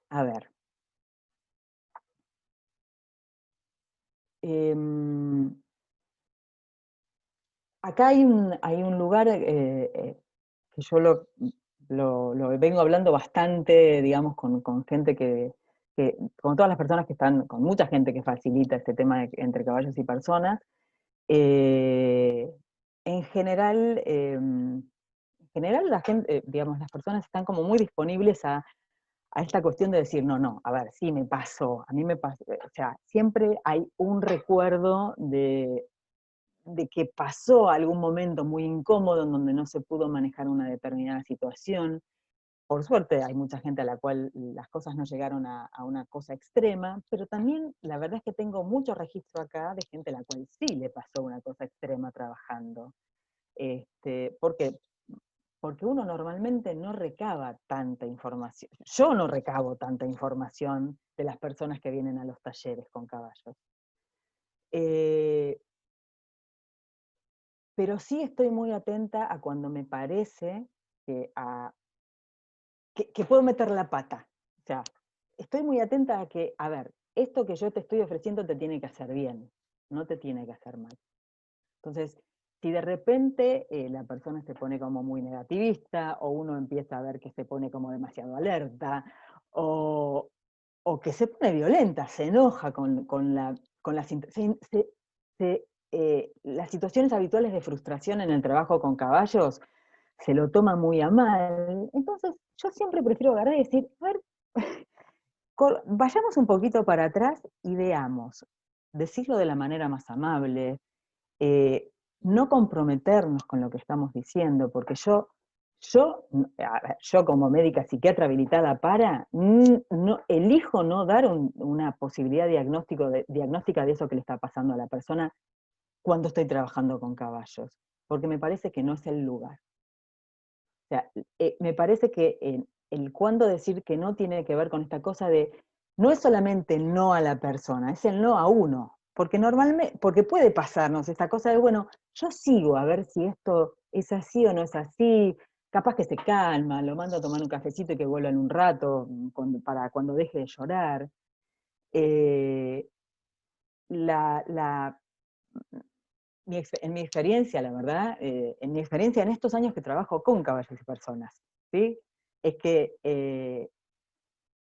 A ver. Acá hay un lugar que yo lo vengo hablando bastante, digamos, con gente con todas las personas que están, con mucha gente que facilita este tema entre caballos y personas. Eh, en general, la gente, digamos, las personas están como muy disponibles a esta cuestión de decir, no, no, a ver, sí me pasó, a mí me pasó, o sea, siempre hay un recuerdo de que pasó algún momento muy incómodo en donde no se pudo manejar una determinada situación. Por suerte hay mucha gente a la cual las cosas no llegaron a una cosa extrema, pero también la verdad es que tengo mucho registro acá de gente a la cual sí le pasó una cosa extrema trabajando. ¿Por qué? Porque uno normalmente no recaba tanta información. Yo no recabo tanta información de las personas que vienen a los talleres con caballos. Pero sí estoy muy atenta a cuando me parece que puedo meter la pata. O sea, estoy muy atenta a que, a ver, esto que yo te estoy ofreciendo te tiene que hacer bien, no te tiene que hacer mal. Entonces, si de repente la persona se pone como muy negativista, o uno empieza a ver que se pone como demasiado alerta, o, o que se pone violenta, se enoja con las situaciones habituales de frustración en el trabajo con caballos, se lo toma muy a mal. Entonces, yo siempre prefiero agarrar y decir, a ver, vayamos un poquito para atrás y veamos, decirlo de la manera más amable, eh, no comprometernos con lo que estamos diciendo, porque yo como médica psiquiatra habilitada no, elijo no dar una posibilidad diagnóstica de eso que le está pasando a la persona cuando estoy trabajando con caballos, porque me parece que no es el lugar. O sea, me parece que el cuándo decir que no tiene que ver con esta cosa de, no es solamente no a la persona, es el no a uno. Porque normalmente, porque puede pasarnos esta cosa de, bueno, yo sigo a ver si esto es así o no es así, capaz que se calma, lo mando a tomar un cafecito y que vuelva en un rato, para cuando deje de llorar. Eh, la, la, en mi experiencia, la verdad, en mi experiencia en estos años que trabajo con caballos y personas, ¿sí? Es que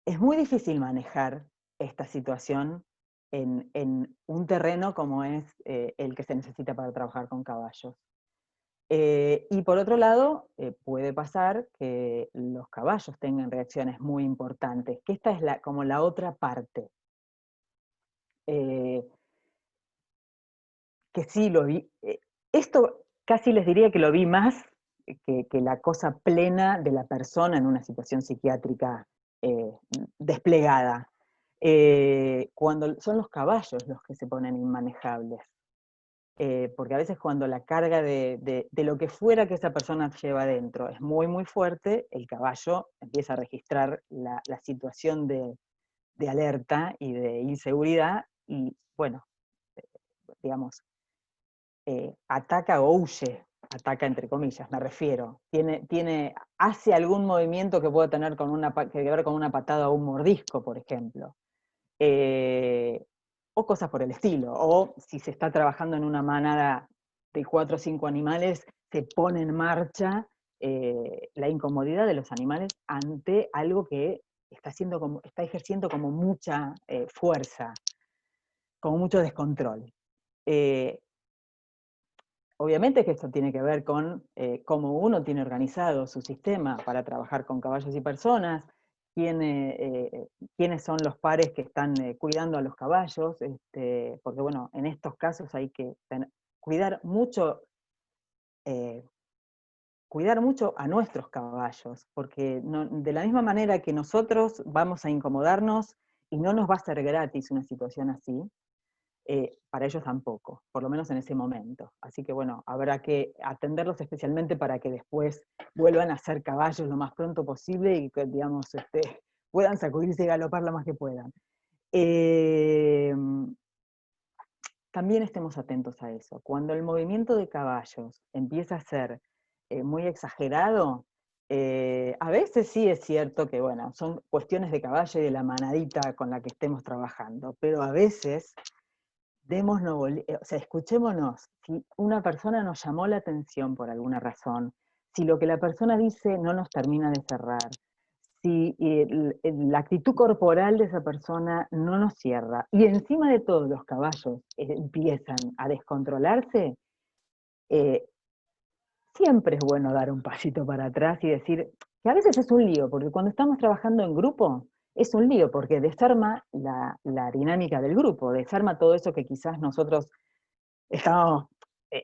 es muy difícil manejar esta situación en un terreno como es el que se necesita para trabajar con caballos. Y por otro lado, puede pasar que los caballos tengan reacciones muy importantes, que esta es como la otra parte. Eh, que sí lo vi. Esto casi les diría que lo vi más que la cosa plena de la persona en una situación psiquiátrica eh, desplegada. Cuando son los caballos los que se ponen inmanejables. Porque a veces cuando la carga de lo que fuera que esa persona lleva adentro es muy, muy fuerte, el caballo empieza a registrar la situación de alerta y de inseguridad y, bueno, digamos, ataca o huye, ataca entre comillas, me refiero. Hace algún movimiento que pueda tener que ver con una patada o un mordisco, por ejemplo. O cosas por el estilo. O si se está trabajando en una manada de 4 o 5 animales, se pone en marcha la incomodidad de los animales ante algo que está ejerciendo como mucha fuerza, como mucho descontrol. Eh, Obviamente que esto tiene que ver con cómo uno tiene organizado su sistema para trabajar con caballos y personas, quiénes son los pares que están cuidando a los caballos, porque bueno, en estos casos hay que cuidar mucho, eh, cuidar mucho a nuestros caballos, porque de la misma manera que nosotros vamos a incomodarnos y no nos va a ser gratis una situación así, para ellos tampoco, por lo menos en ese momento. Así que bueno, habrá que atenderlos especialmente para que después vuelvan a ser caballos lo más pronto posible y que, digamos, puedan sacudirse y galopar lo más que puedan. También estemos atentos a eso. Cuando el movimiento de caballos empieza a ser muy exagerado, a veces sí es cierto que, bueno, son cuestiones de caballo y de la manadita con la que estemos trabajando, pero a veces o sea, escuchémonos. Si una persona nos llamó la atención por alguna razón, si lo que la persona dice no nos termina de cerrar, si la actitud corporal de esa persona no nos cierra, y encima de todo los caballos empiezan a descontrolarse, eh, siempre es bueno dar un pasito para atrás y decir que a veces es un lío, porque cuando estamos trabajando en grupo, es un lío, porque desarma la dinámica del grupo, desarma todo eso que quizás nosotros estamos,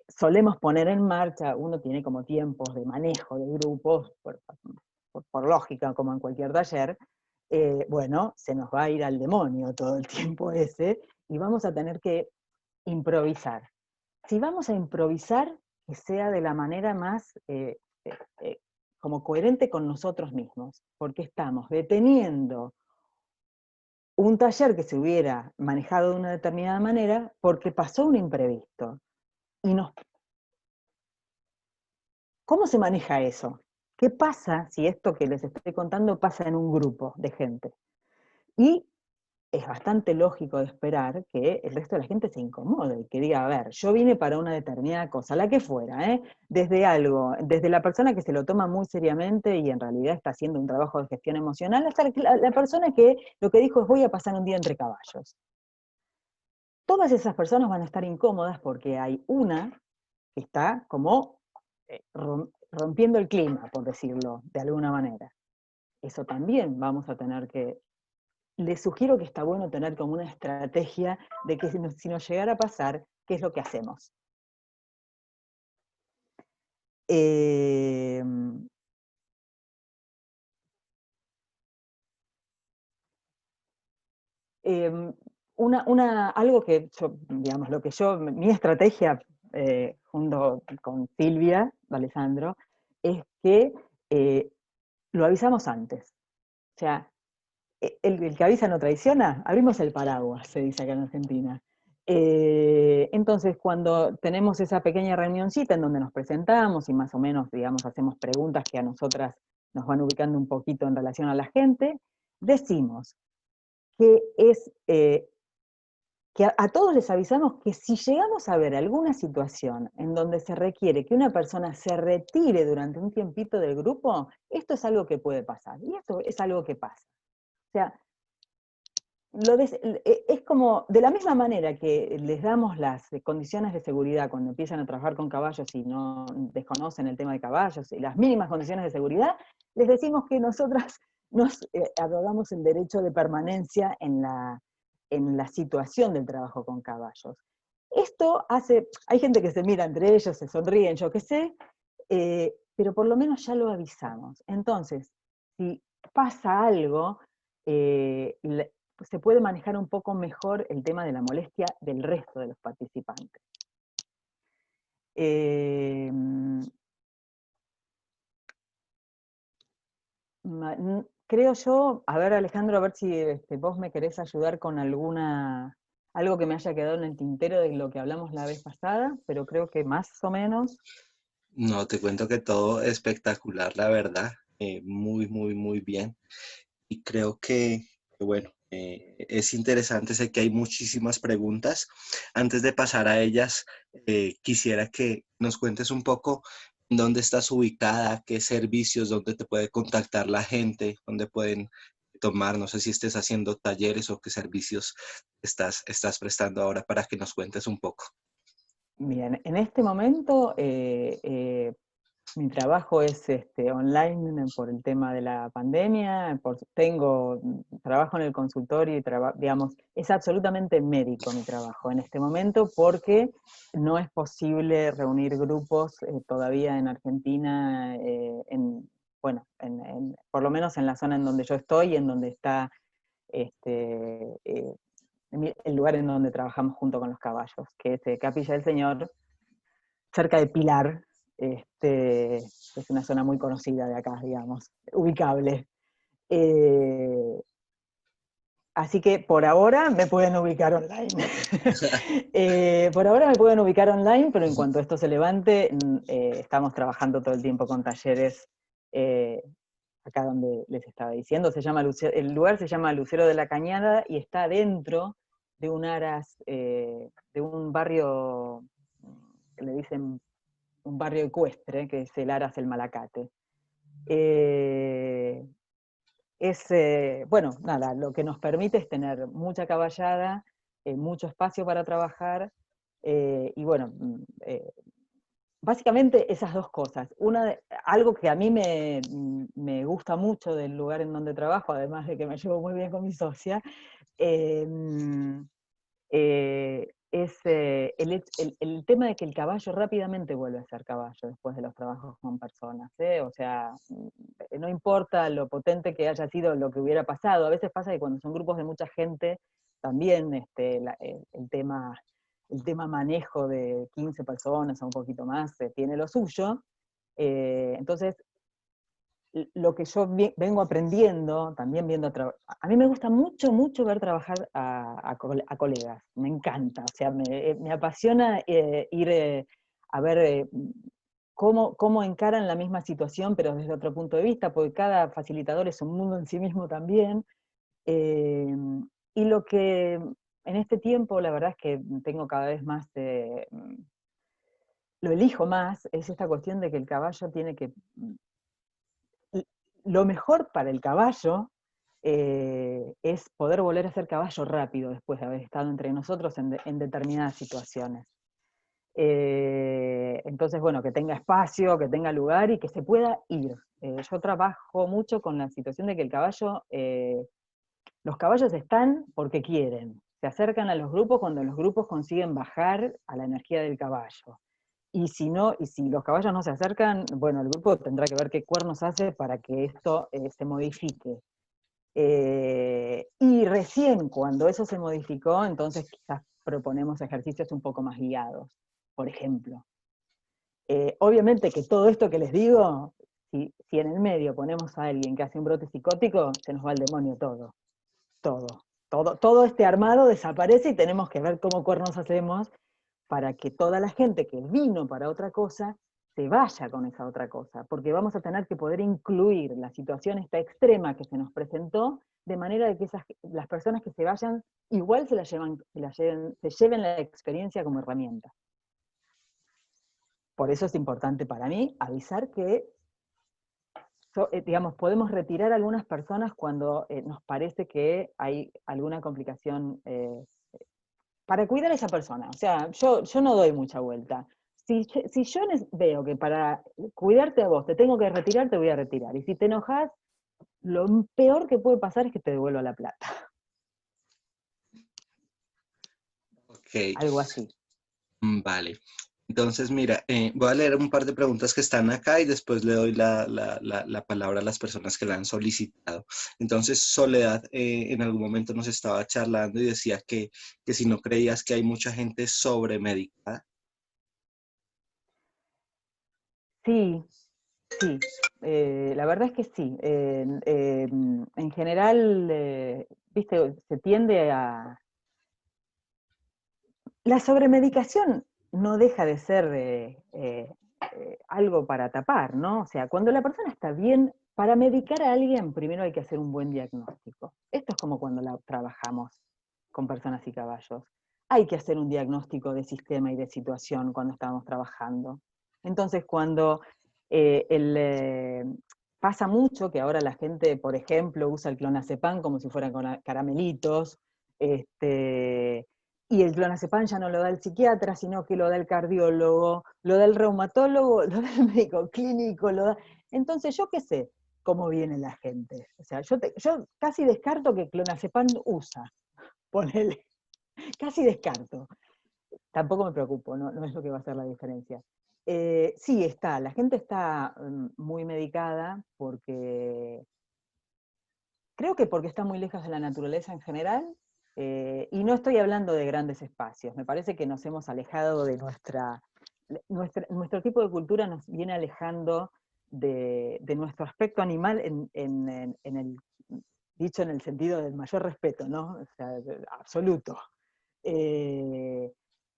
solemos poner en marcha. Uno tiene como tiempos de manejo de grupos, por lógica, como en cualquier taller. Bueno, se nos va a ir al demonio todo el tiempo ese, y vamos a tener que improvisar. Si vamos a improvisar, que sea de la manera más como coherente con nosotros mismos, porque estamos deteniendo un taller que se hubiera manejado de una determinada manera porque pasó un imprevisto. Y ¿cómo se maneja eso? ¿Qué pasa si esto que les estoy contando pasa en un grupo de gente? Y es bastante lógico de esperar que el resto de la gente se incomode y que diga, a ver, yo vine para una determinada cosa, la que fuera, desde la persona que se lo toma muy seriamente y en realidad está haciendo un trabajo de gestión emocional, hasta la persona que lo que dijo es voy a pasar un día entre caballos. Todas esas personas van a estar incómodas porque hay una que está como rompiendo el clima, por decirlo de alguna manera. Eso también vamos a tener que... Les sugiero que está bueno tener como una estrategia de que si nos llegara a pasar, ¿qué es lo que hacemos? Eh, eh, algo que yo, digamos, mi estrategia junto con Silvia, Alessandro, es que lo avisamos antes. O sea, el que avisa no traiciona, abrimos el paraguas, se dice acá en Argentina. Entonces, cuando tenemos esa pequeña reunioncita en donde nos presentamos y más o menos, digamos, hacemos preguntas que a nosotras nos van ubicando un poquito en relación a la gente, decimos que que a todos les avisamos que si llegamos a ver alguna situación en donde se requiere que una persona se retire durante un tiempito del grupo, esto es algo que puede pasar, y esto es algo que pasa. O sea, es como, de la misma manera que les damos las condiciones de seguridad cuando empiezan a trabajar con caballos y no desconocen el tema de caballos, y las mínimas condiciones de seguridad, les decimos que nosotras nos arrogamos el derecho de permanencia en la situación del trabajo con caballos. Esto hace, hay gente que se mira entre ellos, se sonríen, yo qué sé, pero por lo menos ya lo avisamos. Entonces, si pasa algo, se puede manejar un poco mejor el tema de la molestia del resto de los participantes. Creo yo, a ver Alejandro, a ver si vos me querés ayudar con algo que me haya quedado en el tintero de lo que hablamos la vez pasada, pero creo que más o menos. No, te cuento que todo espectacular, la verdad. Muy, muy, muy bien. Y creo bueno, es interesante, sé que hay muchísimas preguntas. Antes de pasar a ellas, quisiera que nos cuentes un poco dónde estás ubicada, qué servicios, dónde te puede contactar la gente, dónde pueden tomar, no sé si estés haciendo talleres o qué servicios estás prestando ahora para que nos cuentes un poco. Bien, en este momento mi trabajo es online por el tema de la pandemia, trabajo en el consultorio y digamos, es absolutamente médico mi trabajo en este momento porque no es posible reunir grupos todavía en Argentina, bueno, por lo menos en la zona en donde yo estoy y en donde está el lugar en donde trabajamos junto con los caballos, que es Capilla del Señor, cerca de Pilar, es una zona muy conocida de acá, digamos, ubicable. Así que por ahora me pueden ubicar online. Por ahora me pueden ubicar online, pero en cuanto esto se levante, estamos trabajando todo el tiempo con talleres, acá donde les estaba diciendo. El lugar se llama Lucero de la Cañada y está dentro de un aras, de un barrio, que le dicen un barrio ecuestre, que es el Aras El Malacate. Bueno, nada, lo que nos permite es tener mucha caballada, mucho espacio para trabajar, y bueno, básicamente esas dos cosas. Algo que a mí me gusta mucho del lugar en donde trabajo, además de que me llevo muy bien con mi socia, es el tema de que el caballo rápidamente vuelve a ser caballo después de los trabajos con personas. O sea, no importa lo potente que haya sido lo que hubiera pasado, a veces pasa que cuando son grupos de mucha gente, también el tema manejo de 15 personas o un poquito más tiene lo suyo. Entonces, lo que yo vengo aprendiendo, también viendo, a mí me gusta mucho, mucho ver trabajar a colegas, me encanta, o sea, me apasiona ir a ver cómo encaran la misma situación, pero desde otro punto de vista, porque cada facilitador es un mundo en sí mismo también, y lo que en este tiempo, la verdad es que tengo cada vez más, lo elijo más, es esta cuestión de que el caballo tiene que lo mejor para el caballo es poder volver a ser caballo rápido después de haber estado entre nosotros en determinadas situaciones. Entonces, bueno, que tenga espacio, que tenga lugar y que se pueda ir. Yo trabajo mucho con la situación de que los caballos están porque quieren. Se acercan a los grupos cuando los grupos consiguen bajar a la energía del caballo. Y si no, y si los caballos no se acercan, bueno, el grupo tendrá que ver qué cuernos hace para que esto se modifique. Y recién cuando eso se modificó, entonces quizás proponemos ejercicios un poco más guiados, por ejemplo. Obviamente que todo esto que les digo, si en el medio ponemos a alguien que hace un brote psicótico, se nos va al demonio todo. Todo este armado desaparece y tenemos que ver cómo cuernos hacemos para que toda la gente que vino para otra cosa se vaya con esa otra cosa, porque vamos a tener que poder incluir la situación esta extrema que se nos presentó, de manera de que las personas que se vayan igual se lleven la experiencia como herramienta. Por eso es importante para mí avisar que digamos, podemos retirar a algunas personas cuando nos parece que hay alguna complicación para cuidar a esa persona. O sea, yo no doy mucha vuelta. Si yo veo que para cuidarte a vos te tengo que retirar, te voy a retirar. Y si te enojas, lo peor que puede pasar es que te devuelva la plata. Ok, Algo así. vale. Entonces, mira, voy a leer un par de preguntas que están acá y después le doy la palabra a las personas que la han solicitado. Entonces, Soledad en algún momento nos estaba charlando y decía que si no creías que hay mucha gente sobremedicada. Sí, sí. La verdad es que sí. En general, viste, se tiende a... La sobremedicación no deja de ser algo para tapar, ¿no? O sea, cuando la persona está bien, para medicar a alguien, primero hay que hacer un buen diagnóstico. Esto es como cuando trabajamos con personas y caballos. Hay que hacer un diagnóstico de sistema y de situación cuando estamos trabajando. Entonces, cuando eh, el, eh, pasa mucho que ahora la gente, por ejemplo, usa el clonazepam como si fueran caramelitos, y el clonazepam ya no lo da el psiquiatra, sino que lo da el cardiólogo, lo da el reumatólogo, lo da el médico clínico, lo da... Entonces, yo qué sé cómo viene la gente. O sea, yo casi descarto que clonazepam usa, ponele, casi descarto. Tampoco me preocupo, no es lo que va a hacer la diferencia. Sí, la gente está muy medicada porque, creo que porque está muy lejos de la naturaleza en general, Y no estoy hablando de grandes espacios, me parece que nos hemos alejado de nuestro tipo de cultura nos viene alejando de nuestro aspecto animal en el, dicho en el sentido del mayor respeto, ¿no? O sea, absoluto. Eh,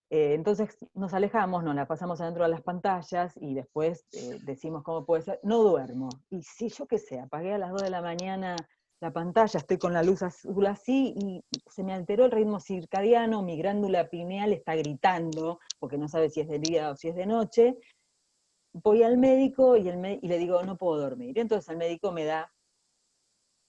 entonces nos alejamos, nos la pasamos adentro de las pantallas y después decimos cómo puede ser, no duermo. Y si yo qué sé, apagué a las 2 de la mañana la pantalla, estoy con la luz azul así y se me alteró el ritmo circadiano, mi glándula pineal está gritando porque no sabe si es de día o si es de noche. Voy al médico y le digo, no puedo dormir. Entonces el médico me da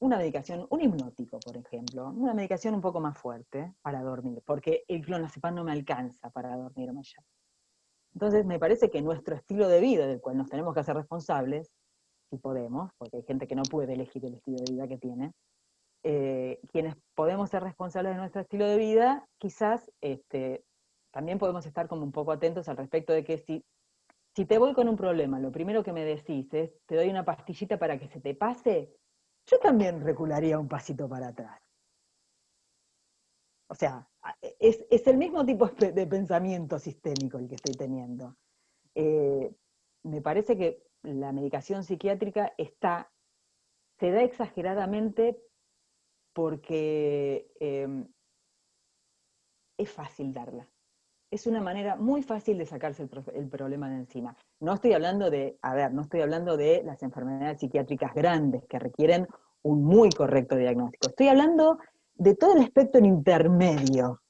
una medicación, un hipnótico, por ejemplo, una medicación un poco más fuerte para dormir, porque el clonazepam no me alcanza para dormirme ya. Entonces me parece que nuestro estilo de vida, del cual nos tenemos que hacer responsables, si podemos, porque hay gente que no puede elegir el estilo de vida que tiene, quienes podemos ser responsables de nuestro estilo de vida, quizás también podemos estar como un poco atentos al respecto de que si te voy con un problema, lo primero que me decís es, te doy una pastillita para que se te pase, yo también recularía un pasito para atrás. O sea, es el mismo tipo de pensamiento sistémico el que estoy teniendo. Me parece que la medicación psiquiátrica se da exageradamente porque es fácil darla. Es una manera muy fácil de sacarse el problema de encima. No estoy hablando no estoy hablando de las enfermedades psiquiátricas grandes que requieren un muy correcto diagnóstico. Estoy hablando de todo el espectro intermedio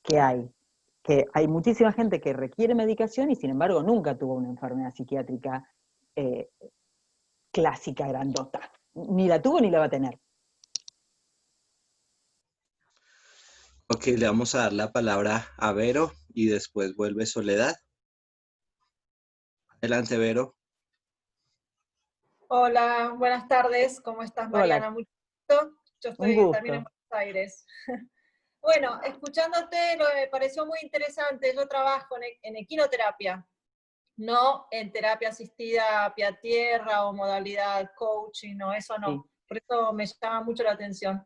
que hay. Que hay muchísima gente que requiere medicación y sin embargo nunca tuvo una enfermedad psiquiátrica eh, clásica, grandota. Ni la tuvo ni la va a tener. Ok, le vamos a dar la palabra a Vero y después vuelve Soledad. Adelante, Vero. Hola, buenas tardes. ¿Cómo estás, Hola, Mariana? Mucho gusto. Yo un estoy también en gusto. Buenos Aires. Bueno, escuchándote me pareció muy interesante. Yo trabajo en equinoterapia, no en terapia asistida pie a tierra o modalidad coaching, no, eso Sí. no. Por eso me llama mucho la atención.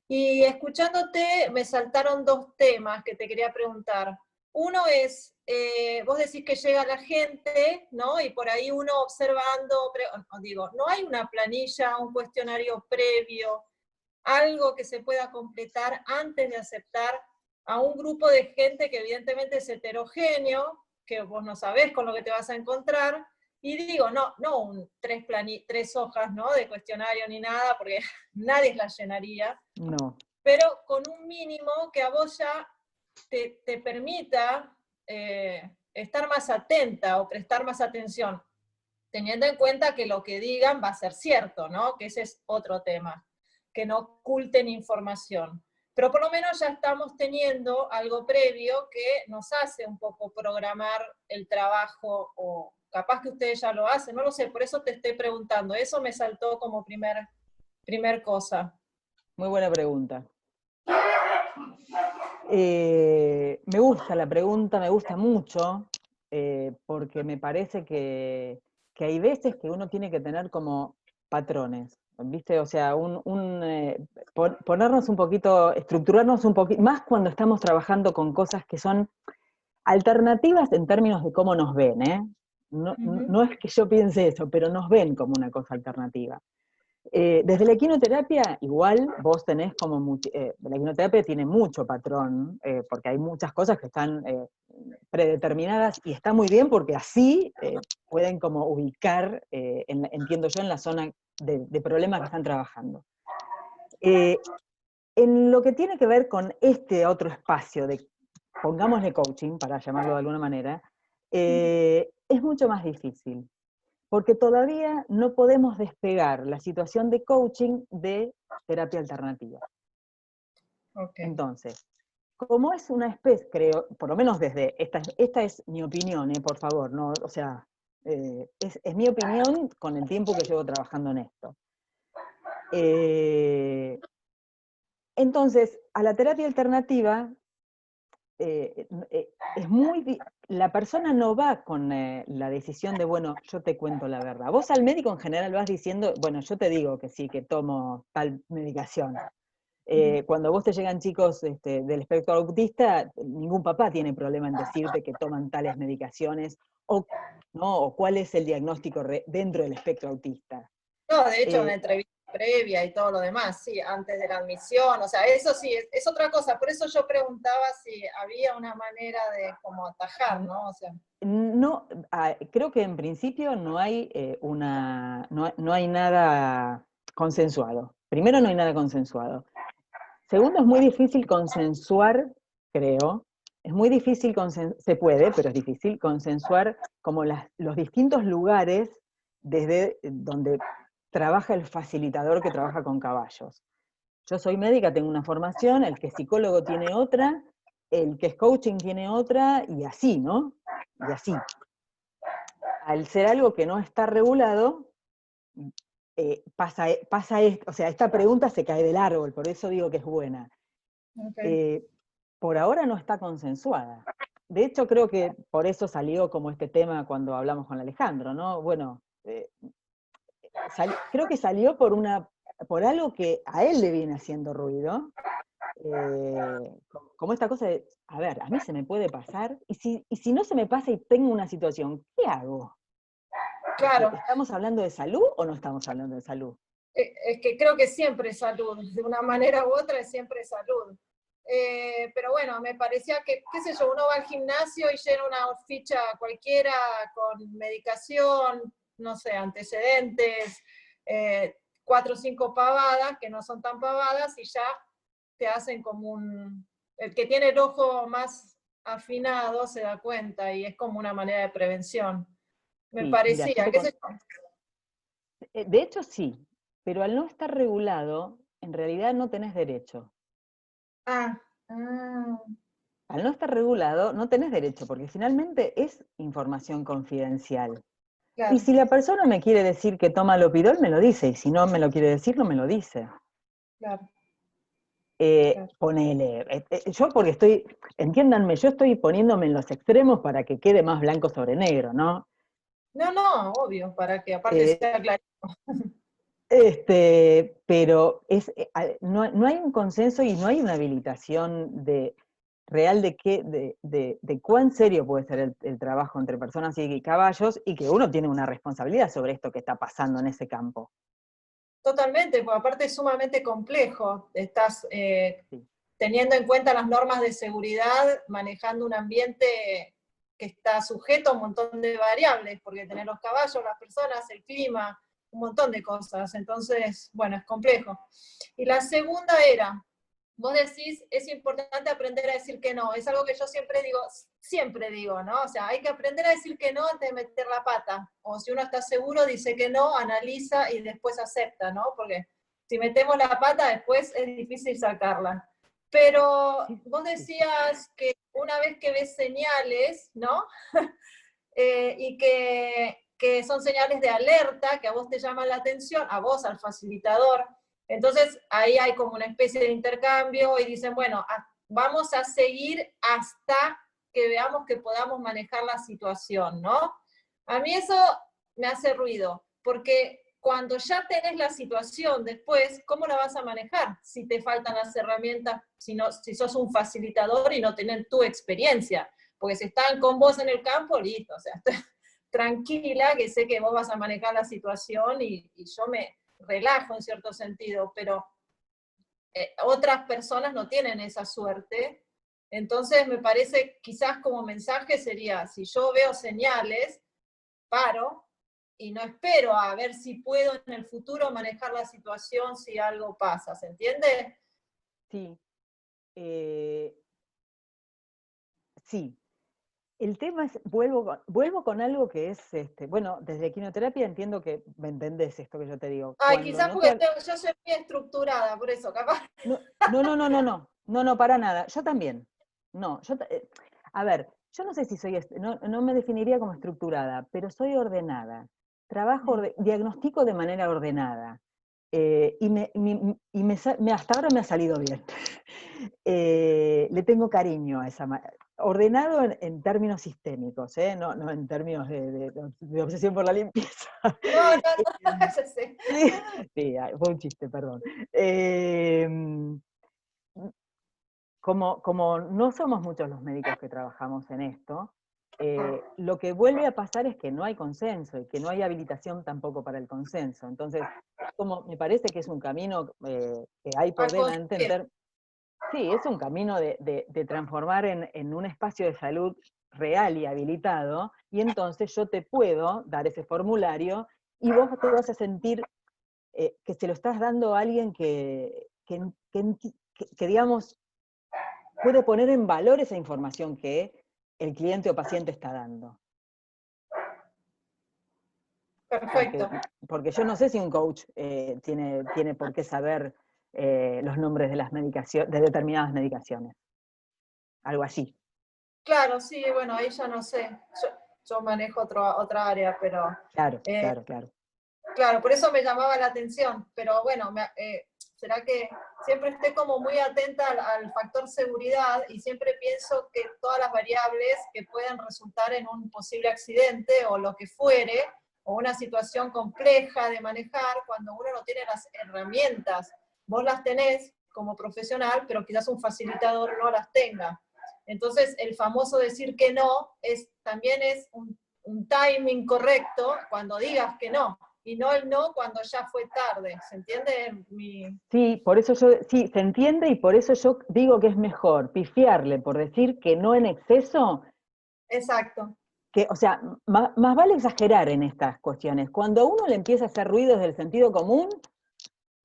Y escuchándote me saltaron dos temas que te quería preguntar. Uno es, vos decís que llega la gente, ¿no? Y por ahí uno observando, digo, ¿no hay una planilla, un cuestionario previo, algo que se pueda completar antes de aceptar a un grupo de gente que evidentemente es heterogéneo, que vos no sabés con lo que te vas a encontrar? Y digo, no tres hojas, ¿no? De cuestionario ni nada, porque nadie las llenaría, No. pero con un mínimo que a vos ya te permita estar más atenta o prestar más atención, teniendo en cuenta que lo que digan va a ser cierto, ¿no? Que ese es otro tema, que no oculten información. Pero por lo menos ya estamos teniendo algo previo que nos hace un poco programar el trabajo, o capaz que ustedes ya lo hacen, no lo sé, por eso te estoy preguntando. Eso me saltó como primer cosa. Muy buena pregunta. Me gusta la pregunta, me gusta mucho, porque me parece que hay veces que uno tiene que tener como patrones, ¿viste? O sea, ponernos un poquito, estructurarnos un poquito, más cuando estamos trabajando con cosas que son alternativas en términos de cómo nos ven, ¿eh? No es que yo piense eso, pero nos ven como una cosa alternativa. Desde la equinoterapia, igual vos tenés como, la equinoterapia tiene mucho patrón, porque hay muchas cosas que están predeterminadas y está muy bien porque así pueden como ubicar, entiendo yo, en la zona de problemas que están trabajando. En lo que tiene que ver con este otro espacio de, pongámosle coaching, para llamarlo de alguna manera, es mucho más difícil porque todavía no podemos despegar la situación de coaching de terapia alternativa. Okay. Entonces, como es una especie, creo, por lo menos desde, esta es mi opinión, por favor, no, o sea, es mi opinión con el tiempo que llevo trabajando en esto. Entonces, a la terapia alternativa, es la persona no va con la decisión de, bueno, yo te cuento la verdad. Vos al médico en general vas diciendo, bueno, yo te digo que sí, que tomo tal medicación. Cuando a vos te llegan chicos del espectro autista, ningún papá tiene problema en decirte que toman tales medicaciones, ¿no? O cuál es el diagnóstico dentro del espectro autista. No, de hecho, una entrevista previa y todo lo demás, sí, antes de la admisión, o sea, eso sí, es otra cosa, por eso yo preguntaba si había una manera de como atajar, ¿no? O sea. No, creo que en principio no hay no hay nada consensuado. Primero, no hay nada consensuado. Segundo, es muy difícil consensuar, creo. Es muy difícil, se puede, pero es difícil consensuar como los distintos lugares desde donde trabaja el facilitador que trabaja con caballos. Yo soy médica, tengo una formación, el que es psicólogo tiene otra, el que es coaching tiene otra, y así, ¿no? Y así. Al ser algo que no está regulado, pasa esto, o sea, esta pregunta se cae del árbol, por eso digo que es buena. Okay. Por ahora no está consensuada. De hecho, creo que por eso salió como este tema cuando hablamos con Alejandro, ¿no? Bueno, creo que salió por algo que a él le viene haciendo ruido, como esta cosa de, a ver, a mí se me puede pasar, y si no se me pasa y tengo una situación, ¿qué hago? Claro. ¿Estamos hablando de salud o no estamos hablando de salud? Es que creo que siempre es salud, de una manera u otra es siempre salud. Pero bueno, me parecía que, qué sé yo, uno va al gimnasio y llena una ficha cualquiera con medicación, no sé, antecedentes, 4 o 5 pavadas, que no son tan pavadas, y ya te hacen como el que tiene el ojo más afinado se da cuenta, y es como una manera de prevención. Me Sí, parecía, mira, qué sé yo. de hecho sí, pero al no estar regulado, en realidad no tenés derecho. Ah. Al no estar regulado, no tenés derecho, porque finalmente es información confidencial. Claro. Y si la persona me quiere decir que toma Lopidol, me lo dice, y si no me lo quiere decir, no me lo dice. Claro. Ponele, yo porque entiéndanme, yo estoy poniéndome en los extremos para que quede más blanco sobre negro, ¿no? No, obvio, para que aparte sea claro. Pero no hay un consenso y no hay una habilitación real de cuán serio puede ser el trabajo entre personas y caballos, y que uno tiene una responsabilidad sobre esto que está pasando en ese campo. Totalmente, porque aparte es sumamente complejo. Estás Sí. teniendo en cuenta las normas de seguridad, manejando un ambiente que está sujeto a un montón de variables, porque tenés los caballos, las personas, el clima, un montón de cosas. Entonces, bueno, es complejo. Y la segunda era, vos decís, es importante aprender a decir que no. Es algo que yo siempre digo, ¿no? O sea, hay que aprender a decir que no antes de meter la pata. O si uno está seguro, dice que no, analiza y después acepta, ¿no? Porque si metemos la pata, después es difícil sacarla. Pero vos decías que una vez que ves señales, ¿no? Y que son señales de alerta, que a vos te llaman la atención, a vos, al facilitador, entonces ahí hay como una especie de intercambio y dicen, bueno, vamos a seguir hasta que veamos que podamos manejar la situación, ¿no? A mí eso me hace ruido, porque cuando ya tenés la situación después, ¿cómo la vas a manejar? Si te faltan las herramientas, si sos un facilitador y no tenés tu experiencia, porque si están con vos en el campo, listo, o sea, tranquila, que sé que vos vas a manejar la situación y yo me relajo en cierto sentido, pero otras personas no tienen esa suerte. Entonces me parece, quizás como mensaje sería, si yo veo señales, paro y no espero a ver si puedo en el futuro manejar la situación si algo pasa, ¿se entiende? Sí. Sí. El tema es, vuelvo con algo que es, bueno, desde quimioterapia entiendo que me entendés esto que yo te digo. Ay, Cuando quizás no porque te... yo soy muy estructurada, por eso, capaz. No, para nada. Yo también. No, a ver, yo no sé si soy, no me definiría como estructurada, pero soy ordenada. Diagnostico de manera ordenada. Hasta ahora me ha salido bien. Le tengo cariño a esa ordenado en términos sistémicos, no en términos de obsesión por la limpieza. No, ya sé. Sí, fue un chiste, perdón. como no somos muchos los médicos que trabajamos en esto, lo que vuelve a pasar es que no hay consenso y que no hay habilitación tampoco para el consenso. Entonces, como me parece que es un camino que hay por delante. Sí, es un camino de transformar en un espacio de salud real y habilitado, y entonces yo te puedo dar ese formulario y vos te vas a sentir que se lo estás dando a alguien que, digamos, puede poner en valor esa información que el cliente o paciente está dando. Perfecto. Porque yo no sé si un coach tiene por qué saber los nombres de las medicaciones, de determinadas medicaciones. Algo así. Claro, sí, bueno, ahí ya no sé. Yo manejo otra área, pero... Claro. Claro, por eso me llamaba la atención, pero bueno, será que siempre esté como muy atenta al factor seguridad y siempre pienso que todas las variables que pueden resultar en un posible accidente o lo que fuere, o una situación compleja de manejar, cuando uno no tiene las herramientas, vos las tenés como profesional, pero quizás un facilitador no las tenga. Entonces, el famoso decir que no también es un timing correcto cuando digas que no. Y no el no cuando ya fue tarde, ¿se entiende? Sí, por eso sí, se entiende y por eso yo digo que es mejor pifiarle por decir que no en exceso. Exacto. O sea, más vale exagerar en estas cuestiones. Cuando a uno le empieza a hacer ruidos del sentido común,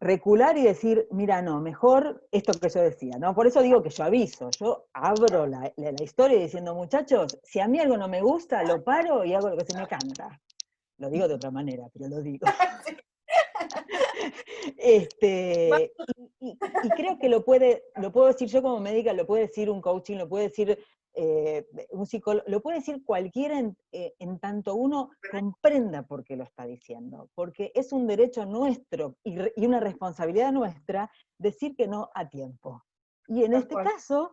recular y decir, mira, no, mejor esto que yo decía, ¿no? Por eso digo que yo aviso, yo abro la historia diciendo, muchachos, si a mí algo no me gusta, lo paro y hago lo que se me canta. Lo digo de otra manera, pero lo digo. Sí. Y creo que lo puedo decir yo como médica, lo puede decir un coaching, lo puede decir un psicólogo, lo puede decir cualquiera en tanto uno comprenda por qué lo está diciendo, porque es un derecho nuestro y una responsabilidad nuestra decir que no a tiempo. Y en este caso,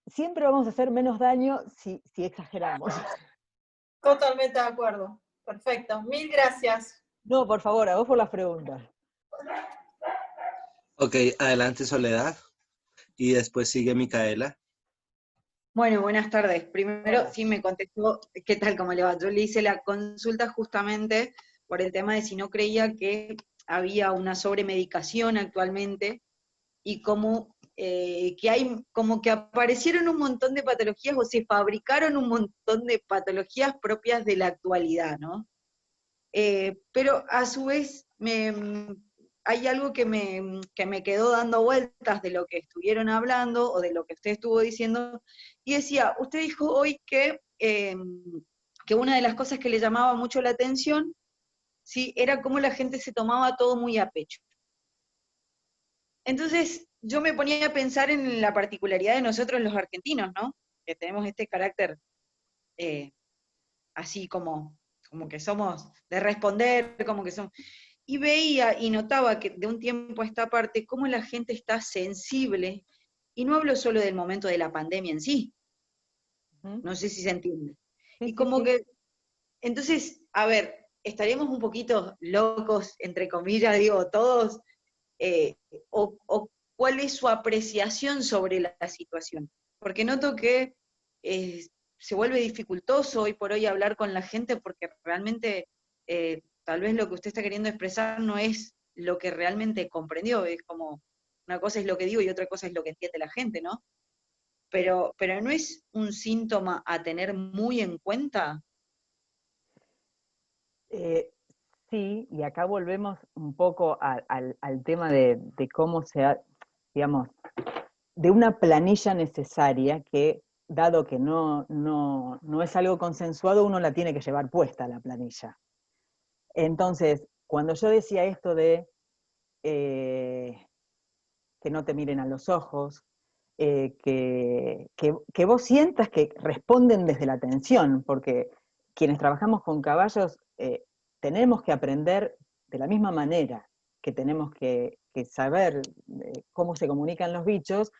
siempre vamos a hacer menos daño si exageramos. Totalmente de acuerdo. Perfecto. Mil gracias. No, por favor, a vos por las preguntas. Ok, adelante Soledad. Y después sigue Micaela. Bueno, buenas tardes. Primero, sí me contestó, ¿qué tal, cómo le va? Yo le hice la consulta justamente por el tema de si no creía que había una sobremedicación actualmente y como que hay, como que aparecieron un montón de patologías o se fabricaron un montón de patologías propias de la actualidad, ¿no? Pero a su vez hay algo que me quedó dando vueltas de lo que estuvieron hablando o de lo que usted estuvo diciendo, y decía, usted dijo hoy que una de las cosas que le llamaba mucho la atención, ¿sí?, era cómo la gente se tomaba todo muy a pecho. Entonces yo me ponía a pensar en la particularidad de nosotros los argentinos, ¿no? Que tenemos este carácter así como que somos de responder, como que somos... Y veía y notaba que de un tiempo a esta parte, cómo la gente está sensible, y no hablo solo del momento de la pandemia en sí, no sé si se entiende. Sí, Y como sí. que, entonces, a ver, estaríamos un poquito locos, entre comillas, digo, todos, o cuál es su apreciación sobre la situación. Porque noto que se vuelve dificultoso hoy por hoy hablar con la gente porque realmente tal vez lo que usted está queriendo expresar no es lo que realmente comprendió, es como una cosa es lo que digo y otra cosa es lo que entiende la gente, ¿no? Pero ¿no es un síntoma a tener muy en cuenta? Sí, y acá volvemos un poco al tema de cómo digamos, de una planilla necesaria que, dado que no es algo consensuado, uno la tiene que llevar puesta la planilla. Entonces, cuando yo decía esto de que no te miren a los ojos, que vos sientas que responden desde la atención, porque quienes trabajamos con caballos tenemos que aprender de la misma manera que tenemos que saber cómo se comunican los bichos,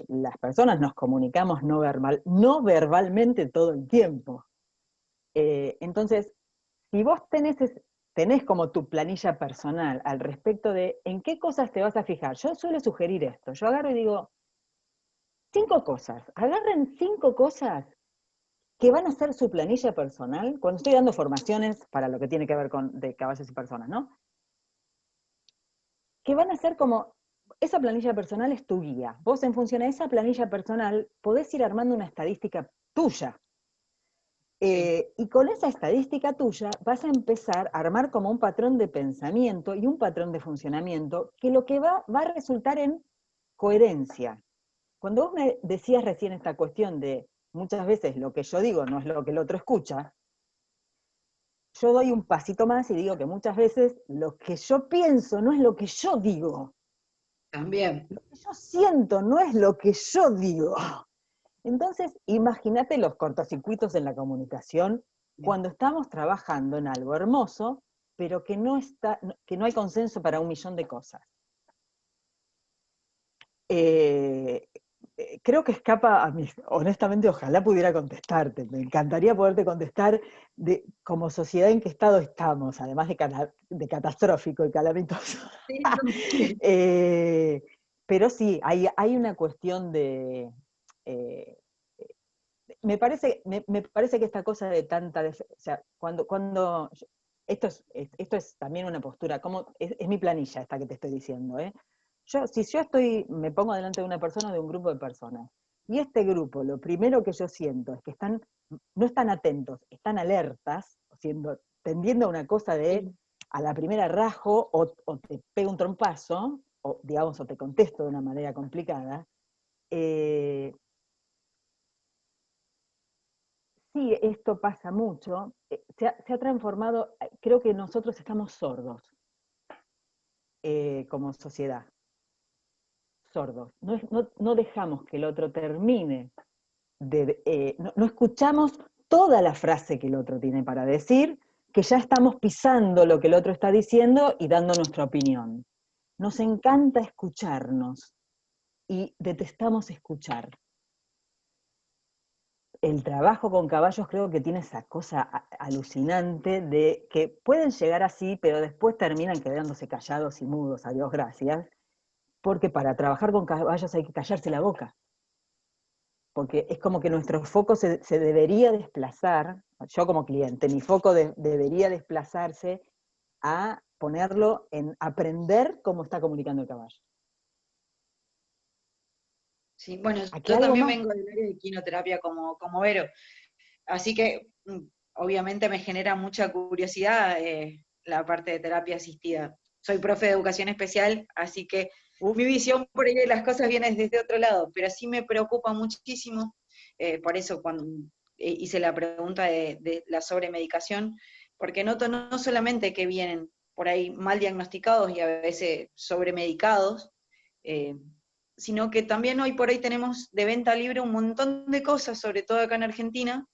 las personas nos comunicamos no verbalmente todo el tiempo. Entonces, si vos tenés como tu planilla personal al respecto de en qué cosas te vas a fijar, yo suelo sugerir esto, yo agarro y digo, 5 cosas, agarren 5 cosas que van a ser su planilla personal, cuando estoy dando formaciones para lo que tiene que ver con de caballos y personas, ¿no? Que van a ser como, esa planilla personal es tu guía. Vos en función a esa planilla personal podés ir armando una estadística tuya. Y con esa estadística tuya vas a empezar a armar como un patrón de pensamiento y un patrón de funcionamiento que lo que va a resultar en coherencia. Cuando vos me decías recién esta cuestión de muchas veces lo que yo digo no es lo que el otro escucha, yo doy un pasito más y digo que muchas veces lo que yo pienso no es lo que yo digo. También. Lo que yo siento no es lo que yo digo. Entonces, imagínate los cortocircuitos en la comunicación cuando estamos trabajando en algo hermoso, pero que no hay consenso para 1.000.000 de cosas. Creo que escapa a mí, honestamente, ojalá pudiera contestarte, me encantaría poderte contestar de como sociedad en qué estado estamos, además de catastrófico y calamitoso. Sí. Pero sí, hay una cuestión de... me parece que esta cosa de tanta... o sea, esto es también una postura, es mi planilla esta que te estoy diciendo, ¿eh? Si yo me pongo delante de una persona o de un grupo de personas, y este grupo, lo primero que yo siento es que no están atentos, están alertas, tendiendo a una cosa de a la primera rajo, o te pego un trompazo, o digamos, o te contesto de una manera complicada. Sí, esto pasa mucho, se ha transformado, creo que nosotros estamos sordos como sociedad. Sordos. No dejamos que el otro termine, no escuchamos toda la frase que el otro tiene para decir, que ya estamos pisando lo que el otro está diciendo y dando nuestra opinión. Nos encanta escucharnos y detestamos escuchar. El trabajo con caballos creo que tiene esa cosa alucinante de que pueden llegar así, pero después terminan quedándose callados y mudos, a Dios gracias, porque para trabajar con caballos hay que callarse la boca. Porque es como que nuestro foco se debería desplazar, yo como cliente, mi foco debería desplazarse a ponerlo en aprender cómo está comunicando el caballo. Sí, bueno, ¿Aquí yo algo también más? vengo del área de quinoterapia como Vero, así que obviamente me genera mucha curiosidad la parte de terapia asistida. Soy profe de educación especial, así que Uf, mi visión por ahí de las cosas viene desde otro lado, pero sí me preocupa muchísimo, por eso cuando hice la pregunta de la sobremedicación, porque noto no solamente que vienen por ahí mal diagnosticados y a veces sobremedicados, eh, sino que también hoy por ahí tenemos de venta libre un montón de cosas, sobre todo acá en Argentina,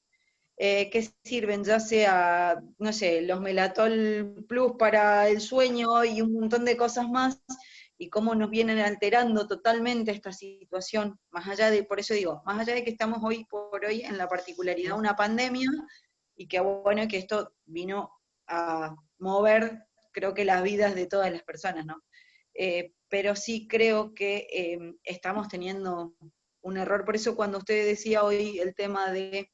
que sirven, ya sea, no sé, los Melatol Plus para el sueño y un montón de cosas más, y cómo nos vienen alterando totalmente esta situación, más allá de, por eso digo, más allá de que estamos hoy por hoy en la particularidad de una pandemia, y que bueno, que esto vino a mover, creo que las vidas de todas las personas, ¿no? Pero sí creo que estamos teniendo un error, por eso cuando usted decía hoy el tema de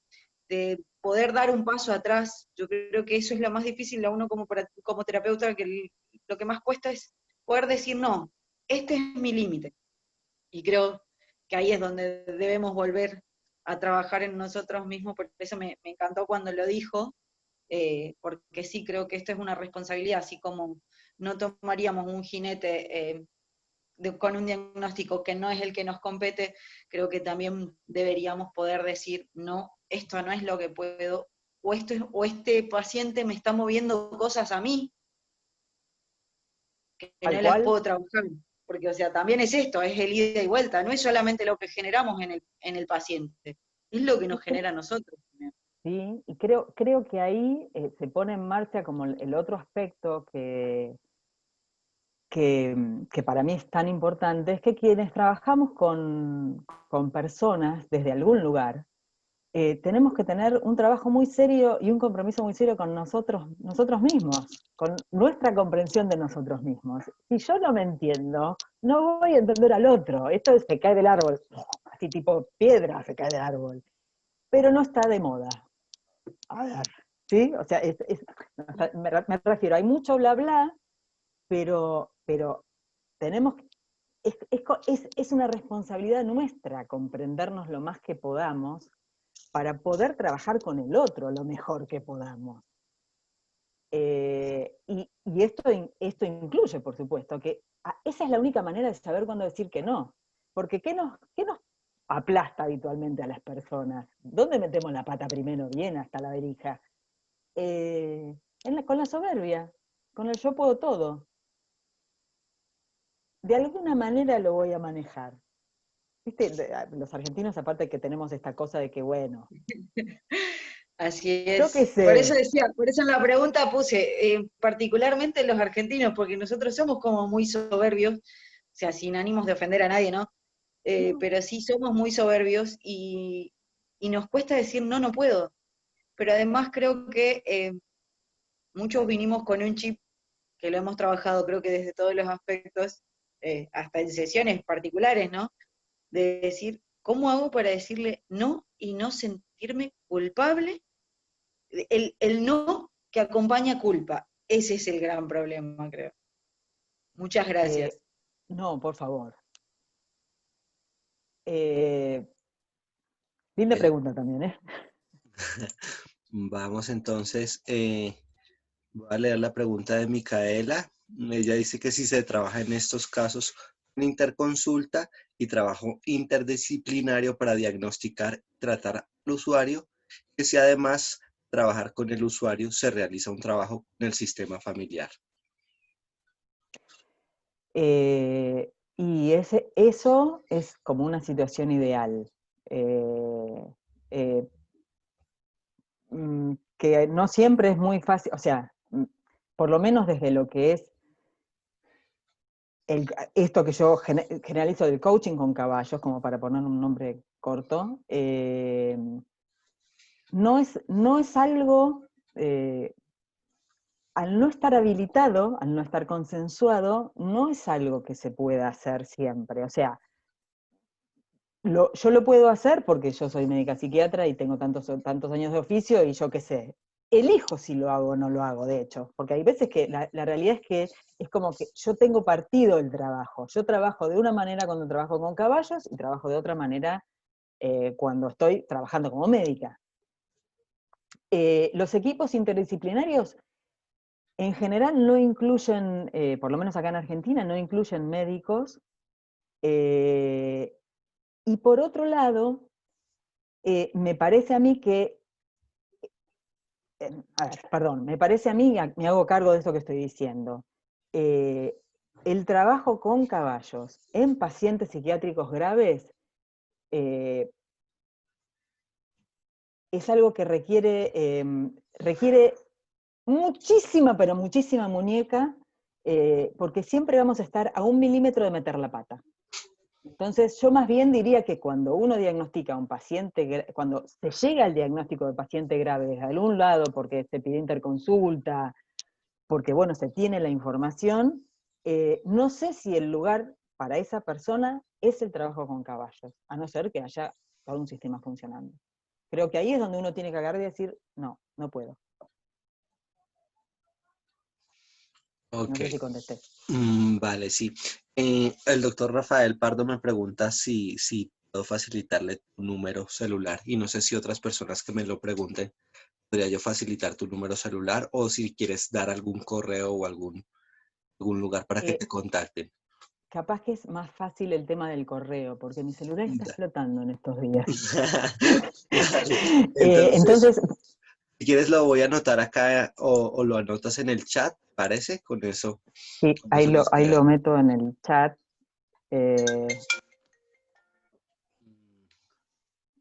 poder dar un paso atrás, yo creo que eso es lo más difícil a uno como terapeuta, que lo que más cuesta es poder decir, no, este es mi límite. Y creo que ahí es donde debemos volver a trabajar en nosotros mismos, por eso me encantó cuando lo dijo, porque sí creo que esto es una responsabilidad, así como no tomaríamos un jinete con un diagnóstico que no es el que nos compete, creo que también deberíamos poder decir, no, esto no es lo que puedo, o este paciente me está moviendo cosas a mí que tal no las cual. puedo trabajar. Porque, o sea, también es esto, es el ida y vuelta, no es solamente lo que generamos en el paciente, es lo que nos genera a nosotros. Sí, y creo que ahí se pone en marcha como el otro aspecto que para mí es tan importante, es que quienes trabajamos con personas desde algún lugar, tenemos que tener un trabajo muy serio y un compromiso muy serio con nosotros mismos, con nuestra comprensión de nosotros mismos. Si yo no me entiendo, no voy a entender al otro. Esto se cae del árbol. así tipo piedra se cae del árbol. Pero no está de moda. A ver, ¿sí? O sea, me refiero, hay mucho bla bla, pero tenemos, es una responsabilidad nuestra comprendernos lo más que podamos para poder trabajar con el otro lo mejor que podamos. Y esto incluye, por supuesto, que esa es la única manera de saber cuándo decir que no. Porque ¿qué nos aplasta habitualmente a las personas? ¿Dónde metemos la pata primero? Bien hasta la verija. Con la soberbia, con el yo puedo todo. De alguna manera lo voy a manejar. ¿Viste? Los argentinos, aparte que tenemos esta cosa de que, bueno, Así yo qué es. Por eso sé. decía, por eso en la pregunta puse, particularmente los argentinos, porque nosotros somos como muy soberbios, o sea, sin ánimos de ofender a nadie, ¿no? Pero sí somos muy soberbios y nos cuesta decir no, no puedo. Pero además creo que muchos vinimos con un chip que lo hemos trabajado creo que desde todos los aspectos, hasta en sesiones particulares, ¿no? De decir, ¿cómo hago para decirle no y no sentirme culpable? El no que acompaña culpa, ese es el gran problema, creo. Muchas gracias. No, por favor. Linda pregunta también, ¿eh? Vamos entonces, voy a leer la pregunta de Micaela. Ella dice que si se trabaja en estos casos con interconsulta y trabajo interdisciplinario para diagnosticar y tratar al usuario, que si además trabajar con el usuario se realiza un trabajo en el sistema familiar. Y eso es como una situación ideal. Que no siempre es muy fácil, o sea, por lo menos desde lo que es esto que yo generalizo del coaching con caballos, como para poner un nombre corto, no es algo, al no estar habilitado, al no estar consensuado, no es algo que se pueda hacer siempre. O sea, yo lo puedo hacer porque yo soy médica psiquiatra y tengo tantos años de oficio y yo qué sé. Elijo si lo hago o no lo hago, de hecho, porque hay veces que la realidad es que es como que yo tengo partido el trabajo. Yo trabajo de una manera cuando trabajo con caballos y trabajo de otra manera cuando estoy trabajando como médica. Los equipos interdisciplinarios en general no incluyen, por lo menos acá en Argentina, no incluyen médicos. Y por otro lado, me parece a mí que, a ver, perdón, me parece a mí, me hago cargo de esto que estoy diciendo, el trabajo con caballos en pacientes psiquiátricos graves es algo que requiere muchísima, pero muchísima muñeca, porque siempre vamos a estar a 1 milímetro de meter la pata. Entonces, yo más bien diría que cuando uno diagnostica a un paciente, cuando se llega al diagnóstico de paciente grave desde algún lado, porque se pide interconsulta, porque, bueno, se tiene la información, no sé si el lugar para esa persona es el trabajo con caballos, a no ser que haya todo un sistema funcionando. Creo que ahí es donde uno tiene que agarrar y decir, no, no puedo. Ok. No sé si contesté. Vale, sí. El doctor Rafael Pardo me pregunta si puedo facilitarle tu número celular y no sé si otras personas que me lo pregunten, podría yo facilitar tu número celular o si quieres dar algún correo o algún lugar para que te contacten. Capaz que es más fácil el tema del correo, porque mi celular está Da- explotando en estos días. Dale. Entonces, Entonces, si quieres lo voy a anotar acá o lo anotas en el chat, ¿parece? sí, Con eso nos ahí queda. lo meto en el chat.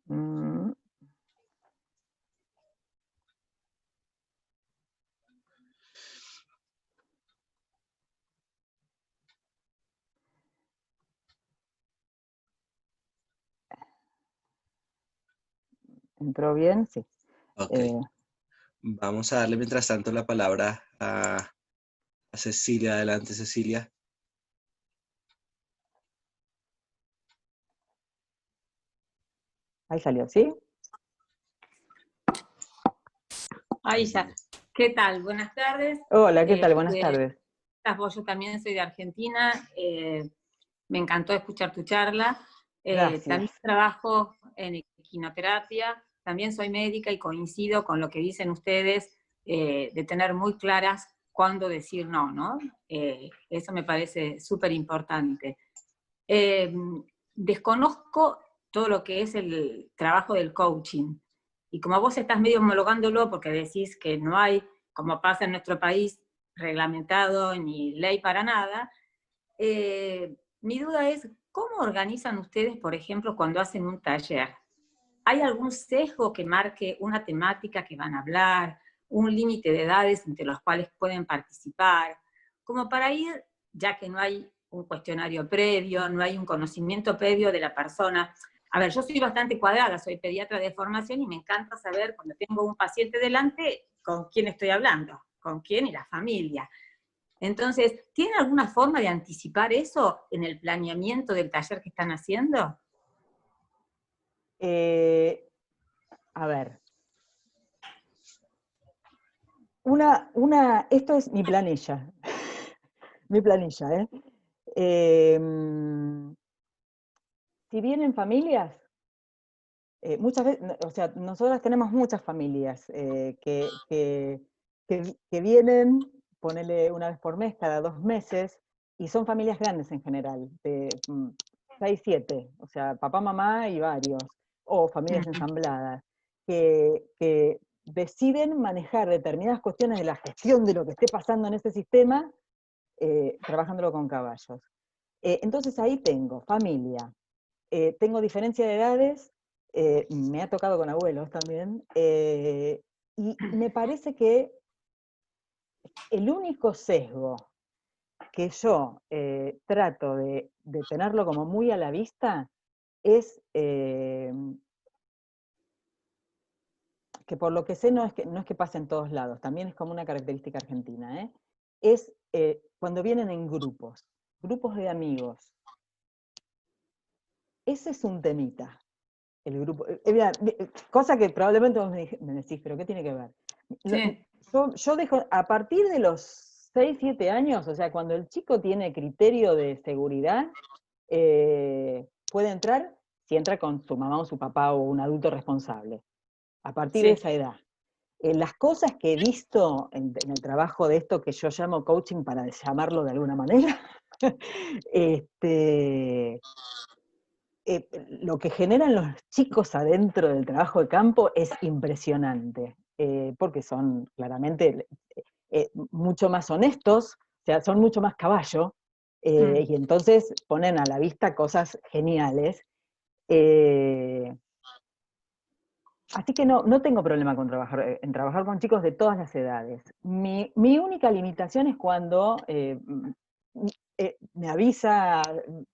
Mm, ¿entró bien? Sí. Ok. Vamos a darle mientras tanto la palabra a Cecilia. Adelante, Cecilia. Ahí salió, ¿sí? Ahí ya. ¿Qué tal? Buenas tardes. Hola, ¿qué tal? Buenas tardes. Yo también soy de Argentina. Me encantó escuchar tu charla. Gracias. También trabajo en equinoterapia. También soy médica y coincido con lo que dicen ustedes de tener muy claras cuándo decir no, ¿no? Eso me parece súper importante. Desconozco todo lo que es el trabajo del coaching. Y como vos estás medio homologándolo porque decís que no hay, como pasa en nuestro país, reglamentado ni ley para nada, mi duda es, ¿cómo organizan ustedes, por ejemplo, cuando hacen un taller? ¿Hay algún sesgo que marque una temática que van a hablar, un límite de edades entre los cuales pueden participar? Como para ir, ya que no hay un cuestionario previo, no hay un conocimiento previo de la persona. A ver, yo soy bastante cuadrada, soy pediatra de formación y me encanta saber cuando tengo un paciente delante con quién estoy hablando, con quién y la familia. Entonces, ¿tienen alguna forma de anticipar eso en el planeamiento del taller que están haciendo? A ver. Esto es mi planilla. Mi planilla, ¿eh? Si vienen familias, muchas veces, o sea, nosotras tenemos muchas familias que vienen, ponele una vez por mes, cada 2 meses, y son familias grandes en general, de 6, 7, o sea, papá, mamá y varios, o familias ensambladas, que deciden manejar determinadas cuestiones de la gestión de lo que esté pasando en ese sistema, trabajándolo con caballos. Entonces ahí tengo familia, tengo diferencia de edades, me ha tocado con abuelos también, y me parece que el único sesgo que yo trato de tenerlo como muy a la vista es que por lo que sé no es que pase en todos lados, también es como una característica argentina, es cuando vienen en grupos de amigos. Ese es un temita. El grupo, mira, cosa que probablemente vos me decís, pero ¿qué tiene que ver? Sí. Yo dejo, a partir de los 6, 7 años, o sea, cuando el chico tiene criterio de seguridad, puede entrar, si entra con su mamá o su papá o un adulto responsable, a partir de esa edad. Las cosas que he visto en el trabajo de esto que yo llamo coaching, para llamarlo de alguna manera, lo que generan los chicos adentro del trabajo de campo es impresionante, porque son claramente mucho más honestos, o sea, son mucho más caballo, y entonces ponen a la vista cosas geniales. Así que no tengo problema con trabajar con chicos de todas las edades. Mi única limitación es cuando me avisa,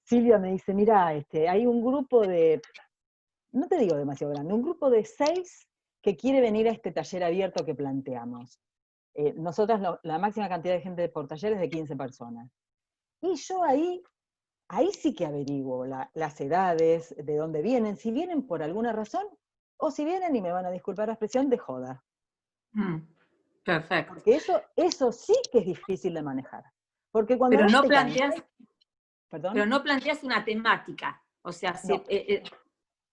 Silvia me dice, mira, hay un grupo de, no te digo demasiado grande, un grupo de 6 que quiere venir a este taller abierto que planteamos. Nosotras la máxima cantidad de gente por taller es de 15 personas. Y yo ahí sí que averiguo las edades, de dónde vienen, si vienen por alguna razón, o si vienen, y me van a disculpar la expresión, de joda. Perfecto. Porque eso sí que es difícil de manejar. Porque cuando Pero no planteas una temática, o sea,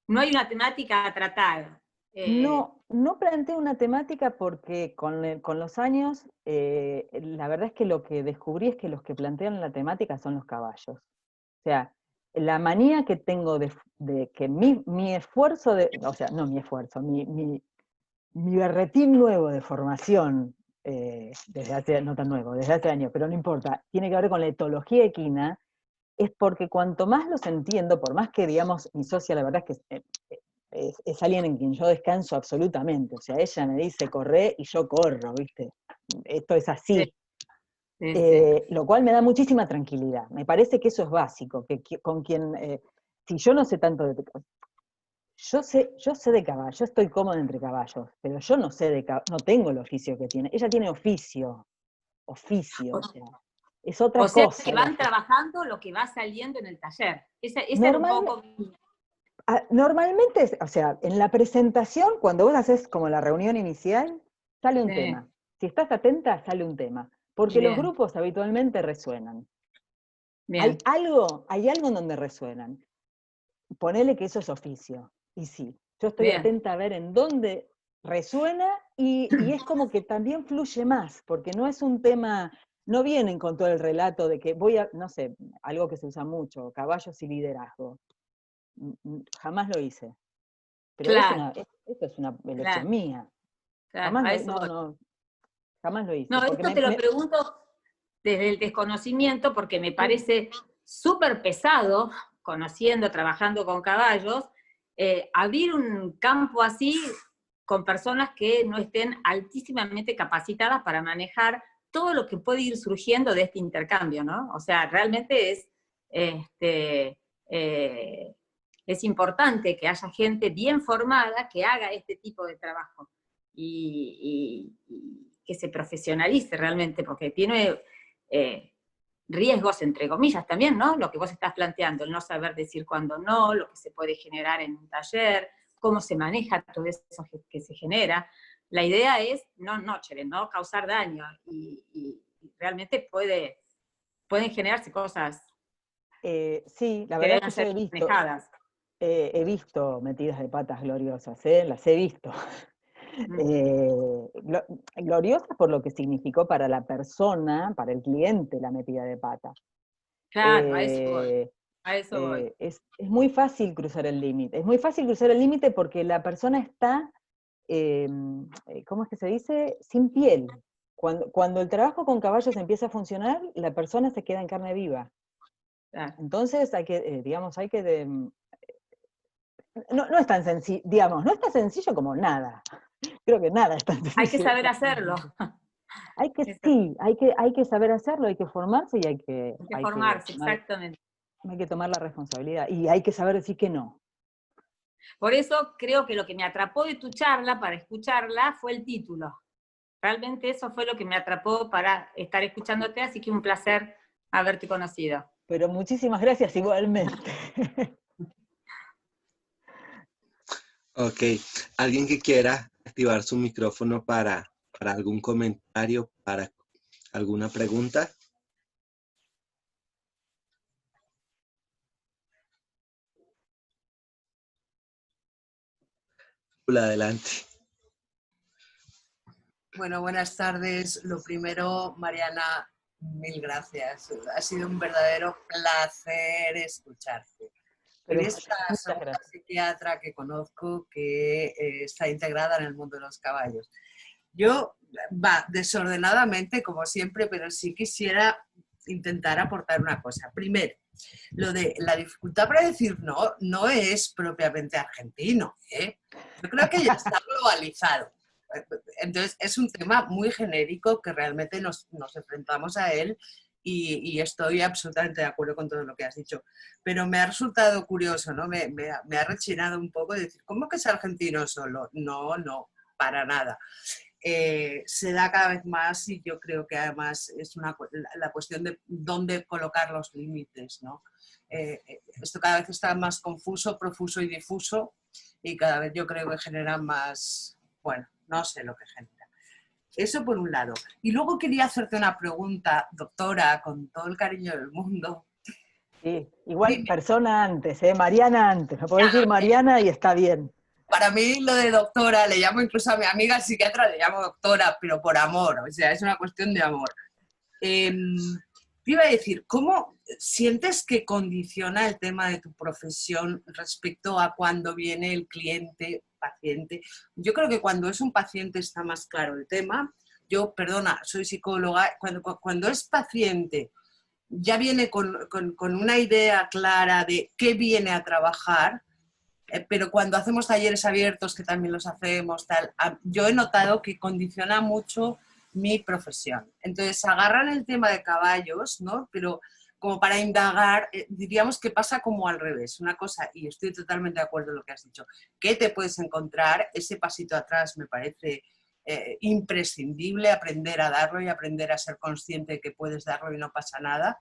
no hay una temática a tratar. No planteo una temática porque con los años, la verdad es que lo que descubrí es que los que plantean la temática son los caballos. O sea, la manía que tengo de que mi esfuerzo, mi berretín nuevo de formación, desde hace, no tan nuevo, desde hace años, pero no importa, tiene que ver con la etología equina, es porque cuanto más los entiendo, por más que, digamos, mi socia, la verdad es que es alguien en quien yo descanso absolutamente, o sea, ella me dice corre y yo corro, ¿viste? Esto es así. Lo cual me da muchísima tranquilidad. Me parece que eso es básico, con quien, si yo no sé tanto de... Yo sé de caballo, estoy cómoda entre caballos, pero yo no sé no tengo el oficio que tiene. Ella tiene oficio, o sea, es otra cosa. O sea, que van trabajando lo que va saliendo en el taller. Esa era un Normalmente, poco... Normalmente, o sea, en la presentación, cuando vos haces como la reunión inicial, sale un Sí. tema. Si estás atenta, sale un tema. Porque los Bien. grupos habitualmente resuenan. Bien. Hay algo en donde resuenan. Ponele que eso es oficio. Y sí, yo estoy Bien. atenta a ver en dónde resuena y es como que también fluye más, porque no es un tema, no vienen con todo el relato de que voy a, no sé, algo que se usa mucho, caballos y liderazgo. Jamás lo hice. Pero Claro, esto es una elección claro, mía. claro, a eso voy. Jamás lo hice. No, Porque esto te lo pregunto desde el desconocimiento porque me parece súper pesado, conociendo, trabajando con caballos, abrir un campo así con personas que no estén altísimamente capacitadas para manejar todo lo que puede ir surgiendo de este intercambio, ¿no? O sea, realmente es importante que haya gente bien formada que haga este tipo de trabajo y que se profesionalice realmente, porque tiene riesgos, entre comillas, también, ¿no? Lo que vos estás planteando, el no saber decir cuándo no, lo que se puede generar en un taller, cómo se maneja todo eso que se genera. La idea es no causar daño y realmente pueden generarse cosas sí, la que verdad deben es que yo ser manejadas. he visto metidas de patas gloriosas, las he visto. Gloriosas por lo que significó para la persona, para el cliente, la metida de pata. Claro, a eso voy. A eso voy. Es muy fácil cruzar el límite. Es muy fácil cruzar el límite porque la persona está, ¿cómo es que se dice? Sin piel. Cuando el trabajo con caballos empieza a funcionar, la persona se queda en carne viva. Claro. Entonces hay que, digamos, no es tan sencillo, digamos, no es tan sencillo como nada. Creo que nada es tan sencillo. Hay que saber hacerlo. Hay que saber hacerlo, hay que formarse y Hay que formarse, exactamente. Hay que tomar la responsabilidad y hay que saber decir que no. Por eso creo que lo que me atrapó de tu charla, para escucharla, fue el título. Realmente eso fue lo que me atrapó para estar escuchándote, así que un placer haberte conocido. Pero muchísimas gracias igualmente. Ok, alguien que quiera activar su micrófono para algún comentario, para alguna pregunta. Adelante. Bueno, buenas tardes. Lo primero, Mariana, mil gracias. Ha sido un verdadero placer escucharte. Pero Eres la muchas segunda gracias. psiquiatra que conozco que está integrada en el mundo de los caballos. Yo, desordenadamente, como siempre, pero sí quisiera intentar aportar una cosa. Primero, lo de la dificultad para decir no, no es propiamente argentino, ¿eh? Yo creo que ya está globalizado. Entonces, es un tema muy genérico que realmente nos enfrentamos a él y estoy absolutamente de acuerdo con todo lo que has dicho. Pero me ha resultado curioso, ¿no? Me ha rechinado un poco decir, ¿cómo que es argentino solo? No, no, para nada. Se da cada vez más y yo creo que además es la cuestión de dónde colocar los límites, ¿no? Esto cada vez está más confuso, profuso y difuso y cada vez yo creo que genera más, bueno, no sé lo que genera. Eso por un lado. Y luego quería hacerte una pregunta, doctora, con todo el cariño del mundo. Sí, igual persona antes, Mariana antes. Me podés decir Mariana y está bien. Para mí lo de doctora, le llamo incluso a mi amiga psiquiatra, le llamo doctora, pero por amor, o sea, es una cuestión de amor. Te iba a decir, ¿cómo sientes que condiciona el tema de tu profesión respecto a cuando viene el cliente, paciente? Yo creo que cuando es un paciente está más claro el tema. Yo, perdona, soy psicóloga, cuando es paciente ya viene con una idea clara de qué viene a trabajar, pero cuando hacemos talleres abiertos, que también los hacemos, yo he notado que condiciona mucho mi profesión. Entonces, agarran el tema de caballos, ¿no? Pero como para indagar, diríamos que pasa como al revés. Una cosa, y estoy totalmente de acuerdo en lo que has dicho, que te puedes encontrar, ese pasito atrás me parece imprescindible, aprender a darlo y aprender a ser consciente de que puedes darlo y no pasa nada.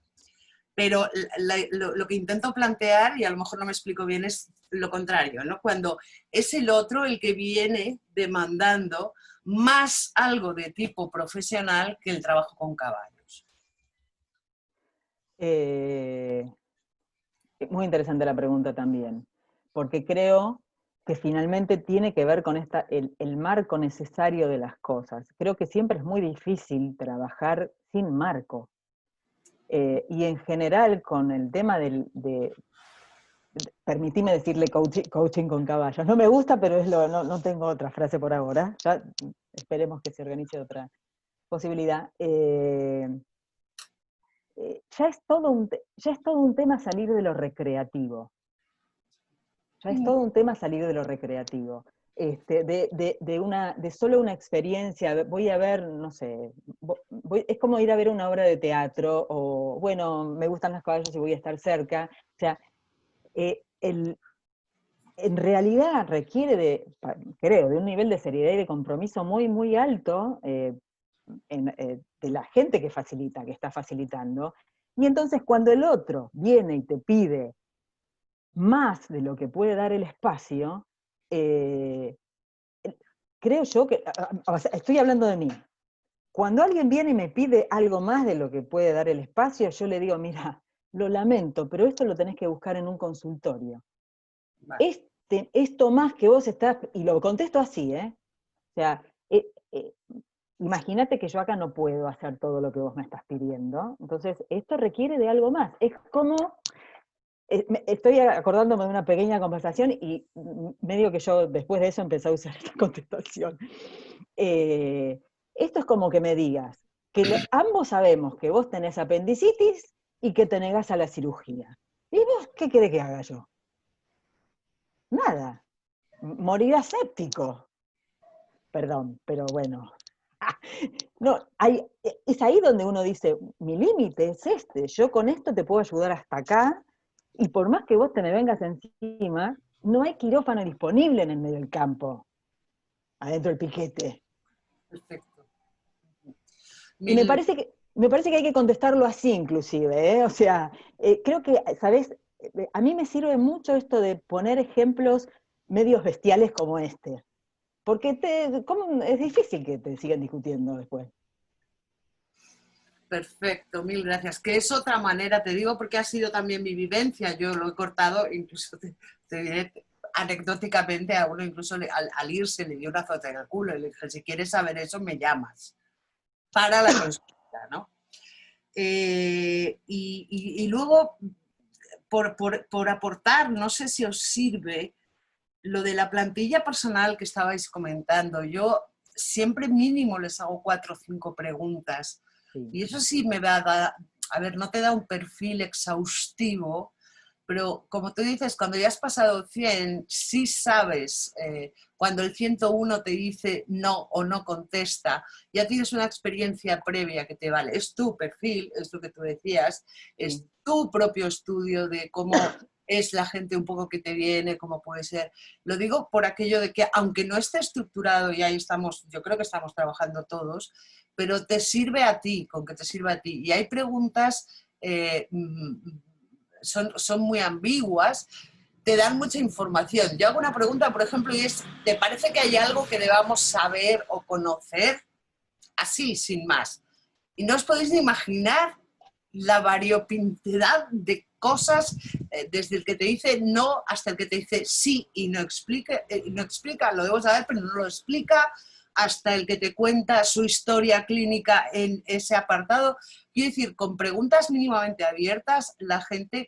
Pero lo que intento plantear, y a lo mejor no me explico bien, es lo contrario, ¿no? Cuando es el otro el que viene demandando más algo de tipo profesional que el trabajo con caballos. Muy interesante la pregunta también, porque creo que finalmente tiene que ver con el marco necesario de las cosas. Creo que siempre es muy difícil trabajar sin marco. Y en general con el tema permitime decirle coaching con caballos. No me gusta, pero no tengo otra frase por ahora. Ya esperemos que se organice otra posibilidad. Ya es todo un tema salir de lo recreativo. Ya es todo un tema salir de lo recreativo. De solo una experiencia, voy a ver, no sé, es como ir a ver una obra de teatro, o bueno, me gustan los caballos y voy a estar cerca. O sea, en realidad requiere creo, de un nivel de seriedad y de compromiso muy, muy alto de la gente que facilita, que está facilitando. Y entonces cuando el otro viene y te pide más de lo que puede dar el espacio, creo yo que, o sea, estoy hablando de mí. Cuando alguien viene y me pide algo más de lo que puede dar el espacio, yo le digo, mira, lo lamento, pero esto lo tenés que buscar en un consultorio. Vale. Esto más que vos estás, y lo contesto así, O sea, imagínate que yo acá no puedo hacer todo lo que vos me estás pidiendo, entonces esto requiere de algo más. Es como, estoy acordándome de una pequeña conversación y medio que yo después de eso empecé a usar esta contestación. Esto es como que me digas que ambos sabemos que vos tenés apendicitis y que te negás a la cirugía. ¿Y vos qué querés que haga yo? Nada. Morirás séptico. Perdón, pero bueno. No, es ahí donde uno dice, mi límite es este, yo con esto te puedo ayudar hasta acá, y por más que vos te me vengas encima, no hay quirófano disponible en el medio del campo, adentro del piquete. Perfecto. Y me parece que hay que contestarlo así inclusive, O sea, creo que, ¿sabés? A mí me sirve mucho esto de poner ejemplos medios bestiales como este. Porque es difícil que te sigan discutiendo después. Perfecto, mil gracias. Que es otra manera, te digo, porque ha sido también mi vivencia. Yo lo he cortado, incluso te diré anecdóticamente a uno, incluso al irse le dio un azote en el culo y le dije, si quieres saber eso, me llamas para la consulta, ¿no? Y luego, por aportar, no sé si os sirve, lo de la plantilla personal que estabais comentando. Yo siempre mínimo les hago 4 o 5 preguntas. Sí. Y eso sí me va a dar, a ver, no te da un perfil exhaustivo, pero como tú dices, cuando ya has pasado 100, sí sabes, cuando el 101 te dice no o no contesta, ya tienes una experiencia previa que te vale. Es tu perfil, es lo que tú decías, es tu propio estudio de cómo es la gente un poco que te viene, cómo puede ser. Lo digo por aquello de que, aunque no esté estructurado, y ahí estamos, yo creo que estamos trabajando todos, pero te sirve a ti, con que te sirva a ti. Y hay preguntas... son muy ambiguas, te dan mucha información. Yo hago una pregunta, por ejemplo, y es, ¿te parece que hay algo que debamos saber o conocer? Así, sin más. Y no os podéis ni imaginar la variopinidad de cosas, desde el que te dice no hasta el que te dice sí y no explica, lo debo saber, pero no lo explica, hasta el que te cuenta su historia clínica en ese apartado. Quiero decir, con preguntas mínimamente abiertas, la gente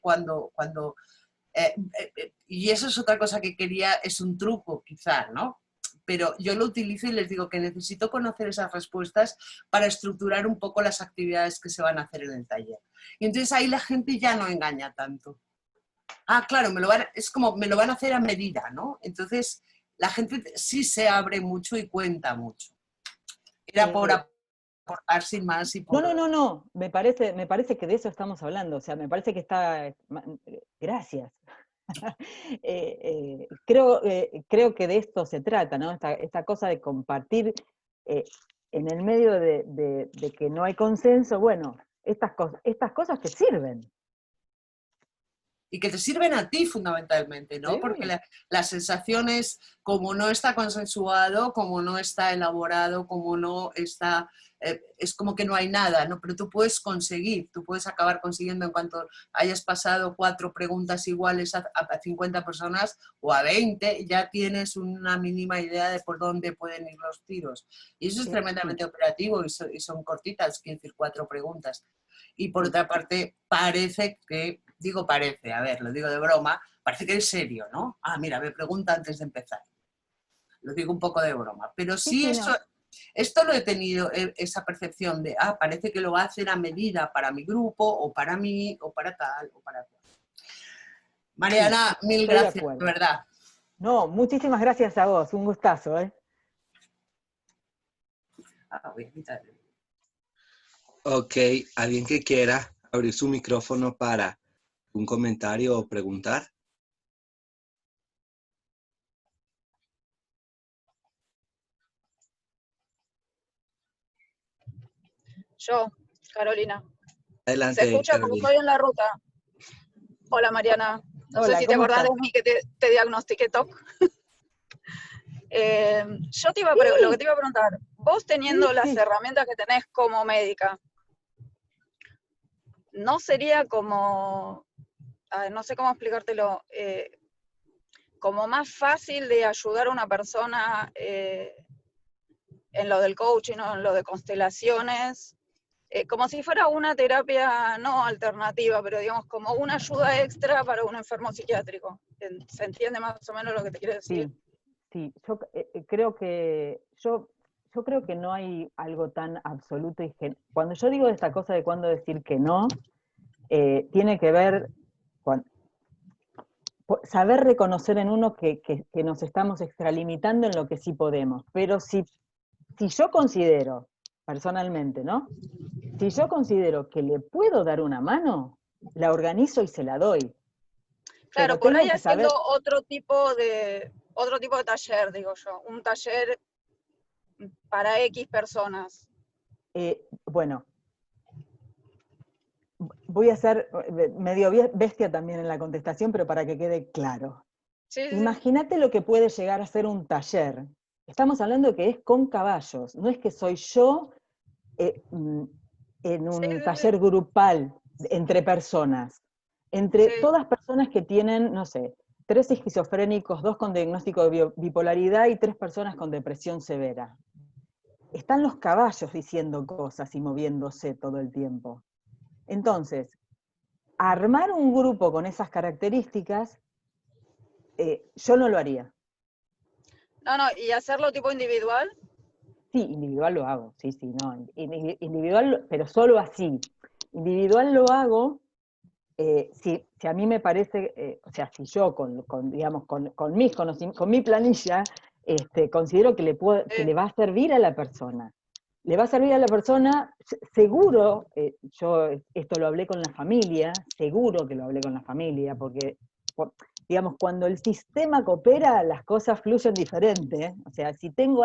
y eso es otra cosa que quería, es un truco quizá, ¿no? Pero yo lo utilizo y les digo que necesito conocer esas respuestas para estructurar un poco las actividades que se van a hacer en el taller. Y entonces ahí la gente ya no engaña tanto. Ah, claro, es como me lo van a hacer a medida, ¿no? Entonces la gente sí se abre mucho y cuenta mucho. Era por aportar sin más. Y por... No, me parece que de eso estamos hablando, o sea, me parece que está... Gracias. Creo que de esto se trata, ¿no? Esta cosa de compartir en el medio de que no hay consenso, bueno, estas cosas te sirven. y que te sirven a ti fundamentalmente, ¿no? Sí. Porque las sensaciones, como no está consensuado, como no está elaborado, como no está, es como que no hay nada, ¿no? Pero tú puedes conseguir, tú puedes acabar consiguiendo en cuanto hayas pasado 4 preguntas iguales a 50 personas o a 20, ya tienes una mínima idea de por dónde pueden ir los tiros. Y eso es tremendamente operativo y son cortitas, quiero decir, 4 preguntas. Y por otra parte, parece que, digo parece, a ver, lo digo de broma, parece que es serio, ¿no? Ah, mira, me pregunta antes de empezar. Lo digo un poco de broma, pero sí, eso, no. esto lo he tenido, esa percepción de, parece que lo hacen a medida para mi grupo, o para mí, o para tal, o para cual. Mariana, mil estoy de gracias, acuerdo. de verdad. No, muchísimas gracias a vos, un gustazo, ¿eh? Voy a quitar. Ok, ¿alguien que quiera abrir su micrófono para un comentario o preguntar? Yo, Carolina. Adelante, ¿Se escucha como Carolina. estoy en la ruta? Hola, Mariana. No Hola, sé si te ¿cómo acordás estás? de mí que te diagnostiqué TOC. Yo lo que te iba a preguntar, vos teniendo las Sí. herramientas que tenés como médica, ¿no sería como, no sé cómo explicártelo, como más fácil de ayudar a una persona en lo del coaching o en lo de constelaciones? Como si fuera una terapia no alternativa, pero digamos como una ayuda extra para un enfermo psiquiátrico. ¿Se entiende más o menos lo que te quiero decir? Sí, yo creo que no hay algo tan absoluto y cuando yo digo esta cosa de cuándo decir que no, tiene que ver con saber reconocer en uno que nos estamos extralimitando en lo que sí podemos. Pero si yo considero, personalmente, ¿no? Si yo considero que le puedo dar una mano, la organizo y se la doy. Claro, Pero por tengo ahí que saber... haciendo otro tipo de taller, digo yo, un taller para X personas. Bueno, voy a ser medio bestia también en la contestación, pero para que quede claro. Sí. Imagínate lo que puede llegar a ser un taller. Estamos hablando de que es con caballos, no es que soy yo en un taller grupal entre personas, entre todas personas que tienen, no sé, 3 esquizofrénicos, 2 con diagnóstico de bipolaridad y 3 personas con depresión severa. Están los caballos diciendo cosas y moviéndose todo el tiempo. Entonces, armar un grupo con esas características, yo no lo haría. No, ¿y hacerlo tipo individual? Sí, individual lo hago, sí, no. Individual, pero solo así. Individual lo hago si a mí me parece, o sea, si yo digamos, con mis conocimientos, con mi planilla, considero que le va a servir a la persona. Le va a servir a la persona, seguro, yo esto lo hablé con la familia, seguro que lo hablé con la familia, porque, digamos, cuando el sistema coopera, las cosas fluyen diferente, ¿eh? O sea, si tengo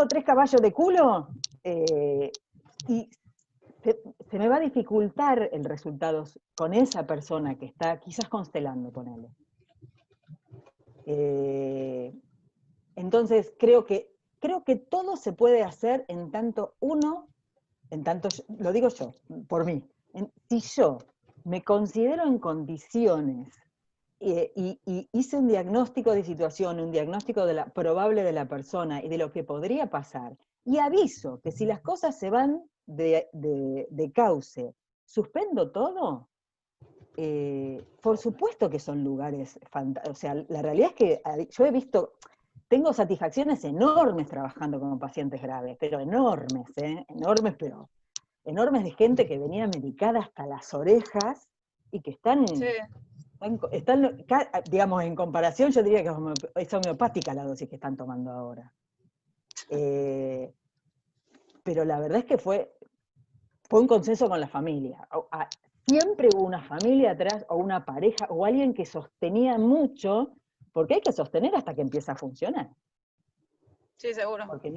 3 caballos de culo, y se me va a dificultar el resultado con esa persona que está quizás constelando, ponele. Entonces, creo que todo se puede hacer en tanto lo digo yo, por mí, si yo me considero en condiciones y hice un diagnóstico de situación, un diagnóstico probable de la persona y de lo que podría pasar, y aviso que si las cosas se van de cauce, suspendo todo, por supuesto que son lugares fantásticos. O sea, la realidad es que yo tengo satisfacciones enormes trabajando con pacientes graves, pero enormes, pero enormes de gente que venía medicada hasta las orejas y que están, digamos, en comparación, yo diría que es homeopática la dosis que están tomando ahora. Pero la verdad es que fue un consenso con la familia. Siempre hubo una familia atrás, o una pareja, o alguien que sostenía mucho, porque hay que sostener hasta que empieza a funcionar. Sí, seguro. Porque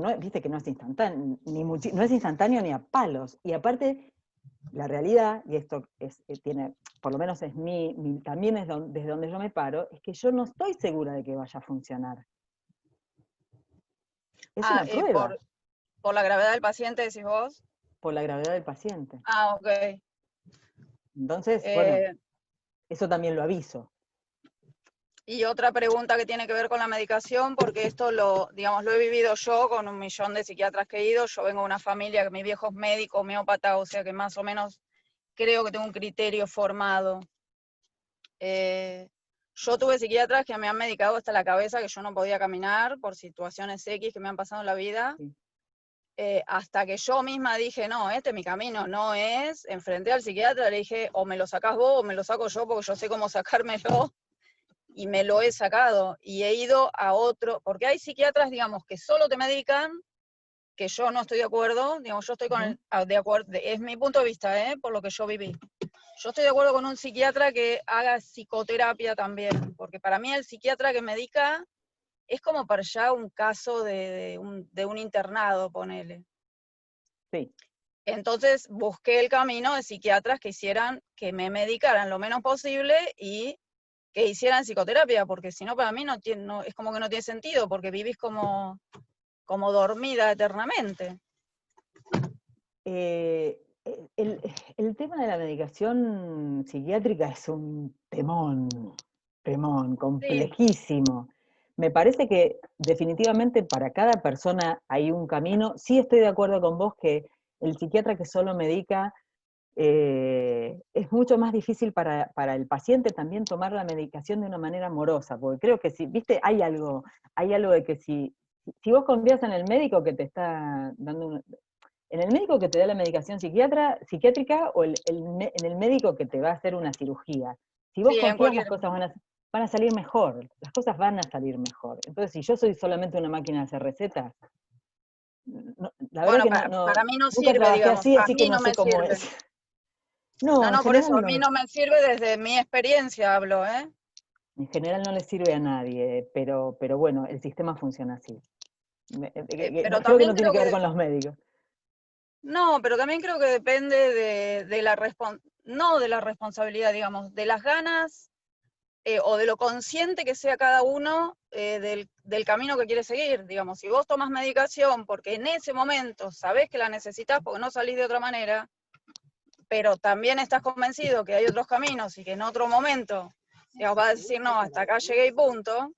no, viste que no es instantáneo, no es instantáneo ni a palos. Y aparte, la realidad, y esto tiene, por lo menos es también es desde donde yo me paro, es que yo no estoy segura de que vaya a funcionar. Es una prueba por la gravedad del paciente, decís vos. por la gravedad del paciente. Ah, ok. Entonces, bueno, eso también lo aviso. Y otra pregunta que tiene que ver con la medicación, porque esto digamos, lo he vivido yo con 1 millón de psiquiatras que he ido. Yo vengo de una familia que mi viejo es médico, homeópata, o sea que más o menos creo que tengo un criterio formado. Yo tuve psiquiatras que me han medicado hasta la cabeza, que yo no podía caminar por situaciones X que me han pasado en la vida. Sí. Hasta que yo misma dije, no, este es mi camino, no es. Enfrenté al psiquiatra, le dije, o me lo sacás vos o me lo saco yo, porque yo sé cómo sacármelo. Y me lo he sacado, y he ido a otro, porque hay psiquiatras, digamos, que solo te medican, que yo no estoy de acuerdo, digamos, yo estoy de acuerdo, es mi punto de vista, por lo que yo viví. Yo estoy de acuerdo con un psiquiatra que haga psicoterapia también, porque para mí el psiquiatra que medica es como para ya un caso de un internado, ponele. Sí. Entonces busqué el camino de psiquiatras que me medicaran lo menos posible y que hicieran psicoterapia, porque si no, para mí es como que no tiene sentido, porque vivís como dormida eternamente. El tema de la medicación psiquiátrica es un temón, complejísimo. Me parece que definitivamente para cada persona hay un camino. Sí estoy de acuerdo con vos que el psiquiatra que solo medica es mucho más difícil para el paciente también tomar la medicación de una manera amorosa, porque creo que si, viste, hay algo de que si vos confías en el médico que te está dando en el médico que te da la medicación psiquiátrica o en el médico que te va a hacer una cirugía. Si vos Sí, confías, las cosas van a salir mejor, las cosas van a salir mejor. Entonces, si yo soy solamente una máquina de hacer recetas, la verdad que para mí no nunca sirve, trabajé digamos, así, a así que mí no no sé me cómo sirve. es. No, en Por eso, general a mí no me sirve desde mi experiencia, hablo, ¿eh? En general no le sirve a nadie, pero bueno, el sistema funciona así. Pero Creo que también no tiene creo que ver que, con los médicos. no, pero también creo que depende no de la responsabilidad, digamos, de las ganas o de lo consciente que sea cada uno del camino que quiere seguir. Digamos, si vos tomás medicación porque en ese momento sabés que la necesitas porque no salís de otra manera, pero también estás convencido que hay otros caminos y que en otro momento, digamos, vas a decir, no, hasta acá llegué y punto.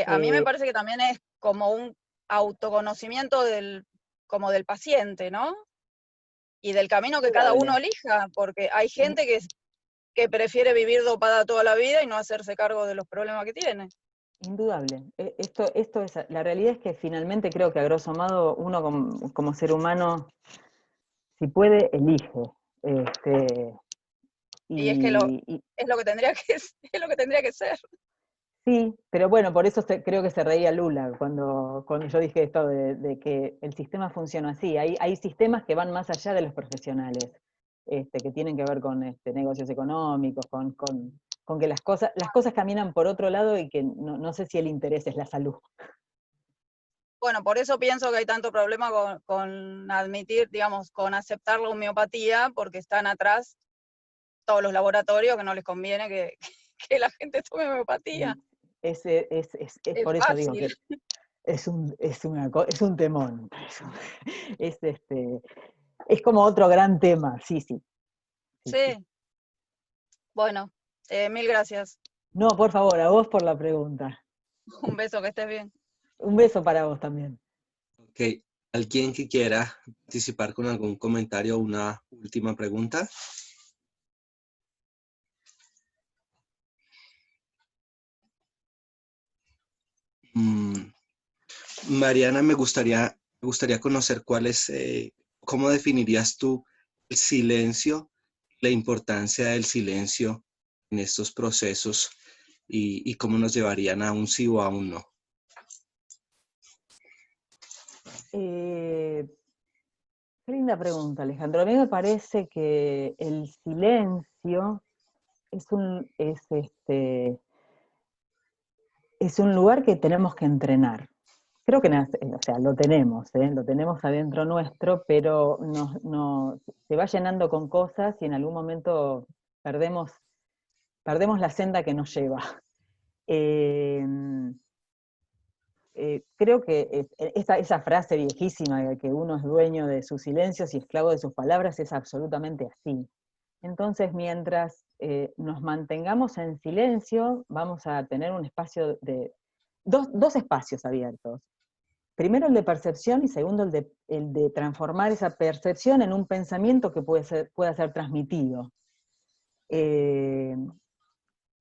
A mí me parece que también es como un autoconocimiento como del paciente, ¿no? Y del camino que cada uno elija, porque hay gente que prefiere vivir dopada toda la vida y no hacerse cargo de los problemas que tiene. Indudable. Esto es, la realidad es que finalmente creo que a grosso modo uno como ser humano, si puede, elige. Y es que es lo que tendría que ser. Sí, pero bueno, por eso creo que se reía Lula cuando yo dije esto de que el sistema funciona así. Hay sistemas que van más allá de los profesionales, que tienen que ver con negocios económicos, con que las cosas caminan por otro lado y que no sé si el interés es la salud. Bueno, por eso pienso que hay tanto problema con admitir, digamos, con aceptar la homeopatía, porque están atrás todos los laboratorios que no les conviene que la gente tome homeopatía. Es por eso digo que es un temón. Es como otro gran tema, sí. Sí. Bueno, mil gracias. No, por favor, a vos por la pregunta. Un beso, que estés bien. Un beso para vos también. Ok, ¿alguien que quiera participar con algún comentario o una última pregunta? Mariana, me gustaría conocer cómo definirías tú el silencio, la importancia del silencio en estos procesos y cómo nos llevarían a un sí o a un no. Qué linda pregunta, Alejandro. A mí me parece que el silencio es un lugar que tenemos que entrenar. creo que o sea, lo tenemos adentro nuestro, pero se va llenando con cosas y en algún momento perdemos la senda que nos lleva. Creo que esa frase viejísima de que uno es dueño de sus silencios y esclavo de sus palabras es absolutamente así. Entonces, mientras nos mantengamos en silencio, vamos a tener un espacio de dos espacios abiertos. Primero el de percepción y segundo el de transformar esa percepción en un pensamiento que pueda ser transmitido.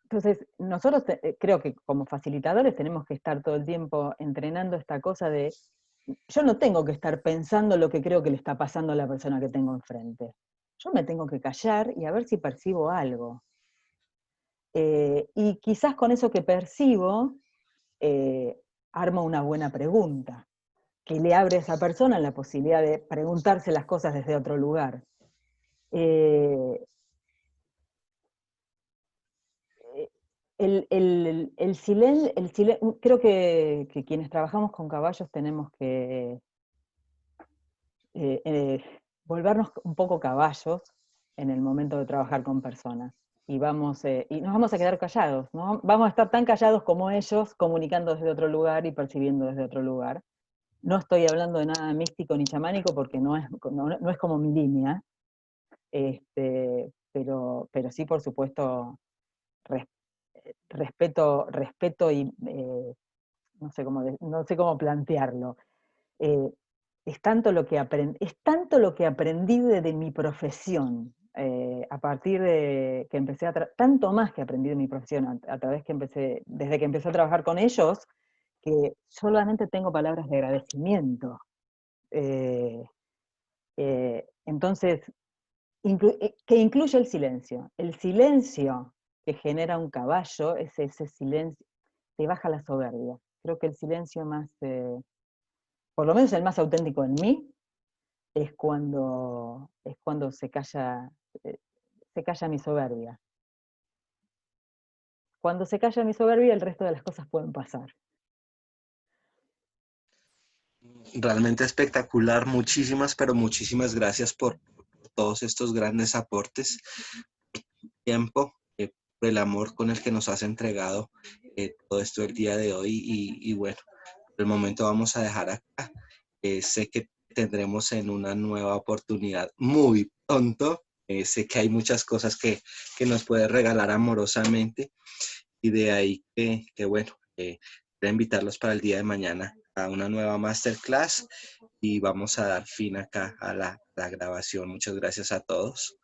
Entonces, nosotros creo que como facilitadores tenemos que estar todo el tiempo entrenando esta cosa de, yo no tengo que estar pensando lo que creo que le está pasando a la persona que tengo enfrente. Yo me tengo que callar y a ver si percibo algo. Y quizás con eso que percibo, armo una buena pregunta, que le abre a esa persona la posibilidad de preguntarse las cosas desde otro lugar. El silencio, creo que quienes trabajamos con caballos tenemos que volvernos un poco caballos en el momento de trabajar con personas. Y nos vamos a quedar callados, ¿no? Vamos a estar tan callados como ellos, comunicando desde otro lugar y percibiendo desde otro lugar. No estoy hablando de nada místico ni chamánico porque no es como mi línea, pero sí, por supuesto, respeto y no sé cómo plantearlo. Es tanto lo que aprendí de mi profesión, a partir de que empecé tanto más que aprendí de mi profesión desde que empecé a trabajar con ellos, que solamente tengo palabras de agradecimiento. Entonces, que incluye el silencio. El silencio que genera un caballo es ese silencio, te baja la soberbia. Creo que el silencio más, por lo menos el más auténtico en mí, es cuando se calla mi soberbia. Cuando se calla mi soberbia, el resto de las cosas pueden pasar. Realmente espectacular, pero muchísimas gracias por todos estos grandes aportes, tiempo, por el amor con el que nos has entregado todo esto el día de hoy y bueno, por el momento vamos a dejar acá. Sé que tendremos en una nueva oportunidad muy pronto. Sé que hay muchas cosas que nos puedes regalar amorosamente y de ahí que bueno, quiero invitarlos para el día de mañana a una nueva masterclass y vamos a dar fin acá a la grabación. Muchas gracias a todos.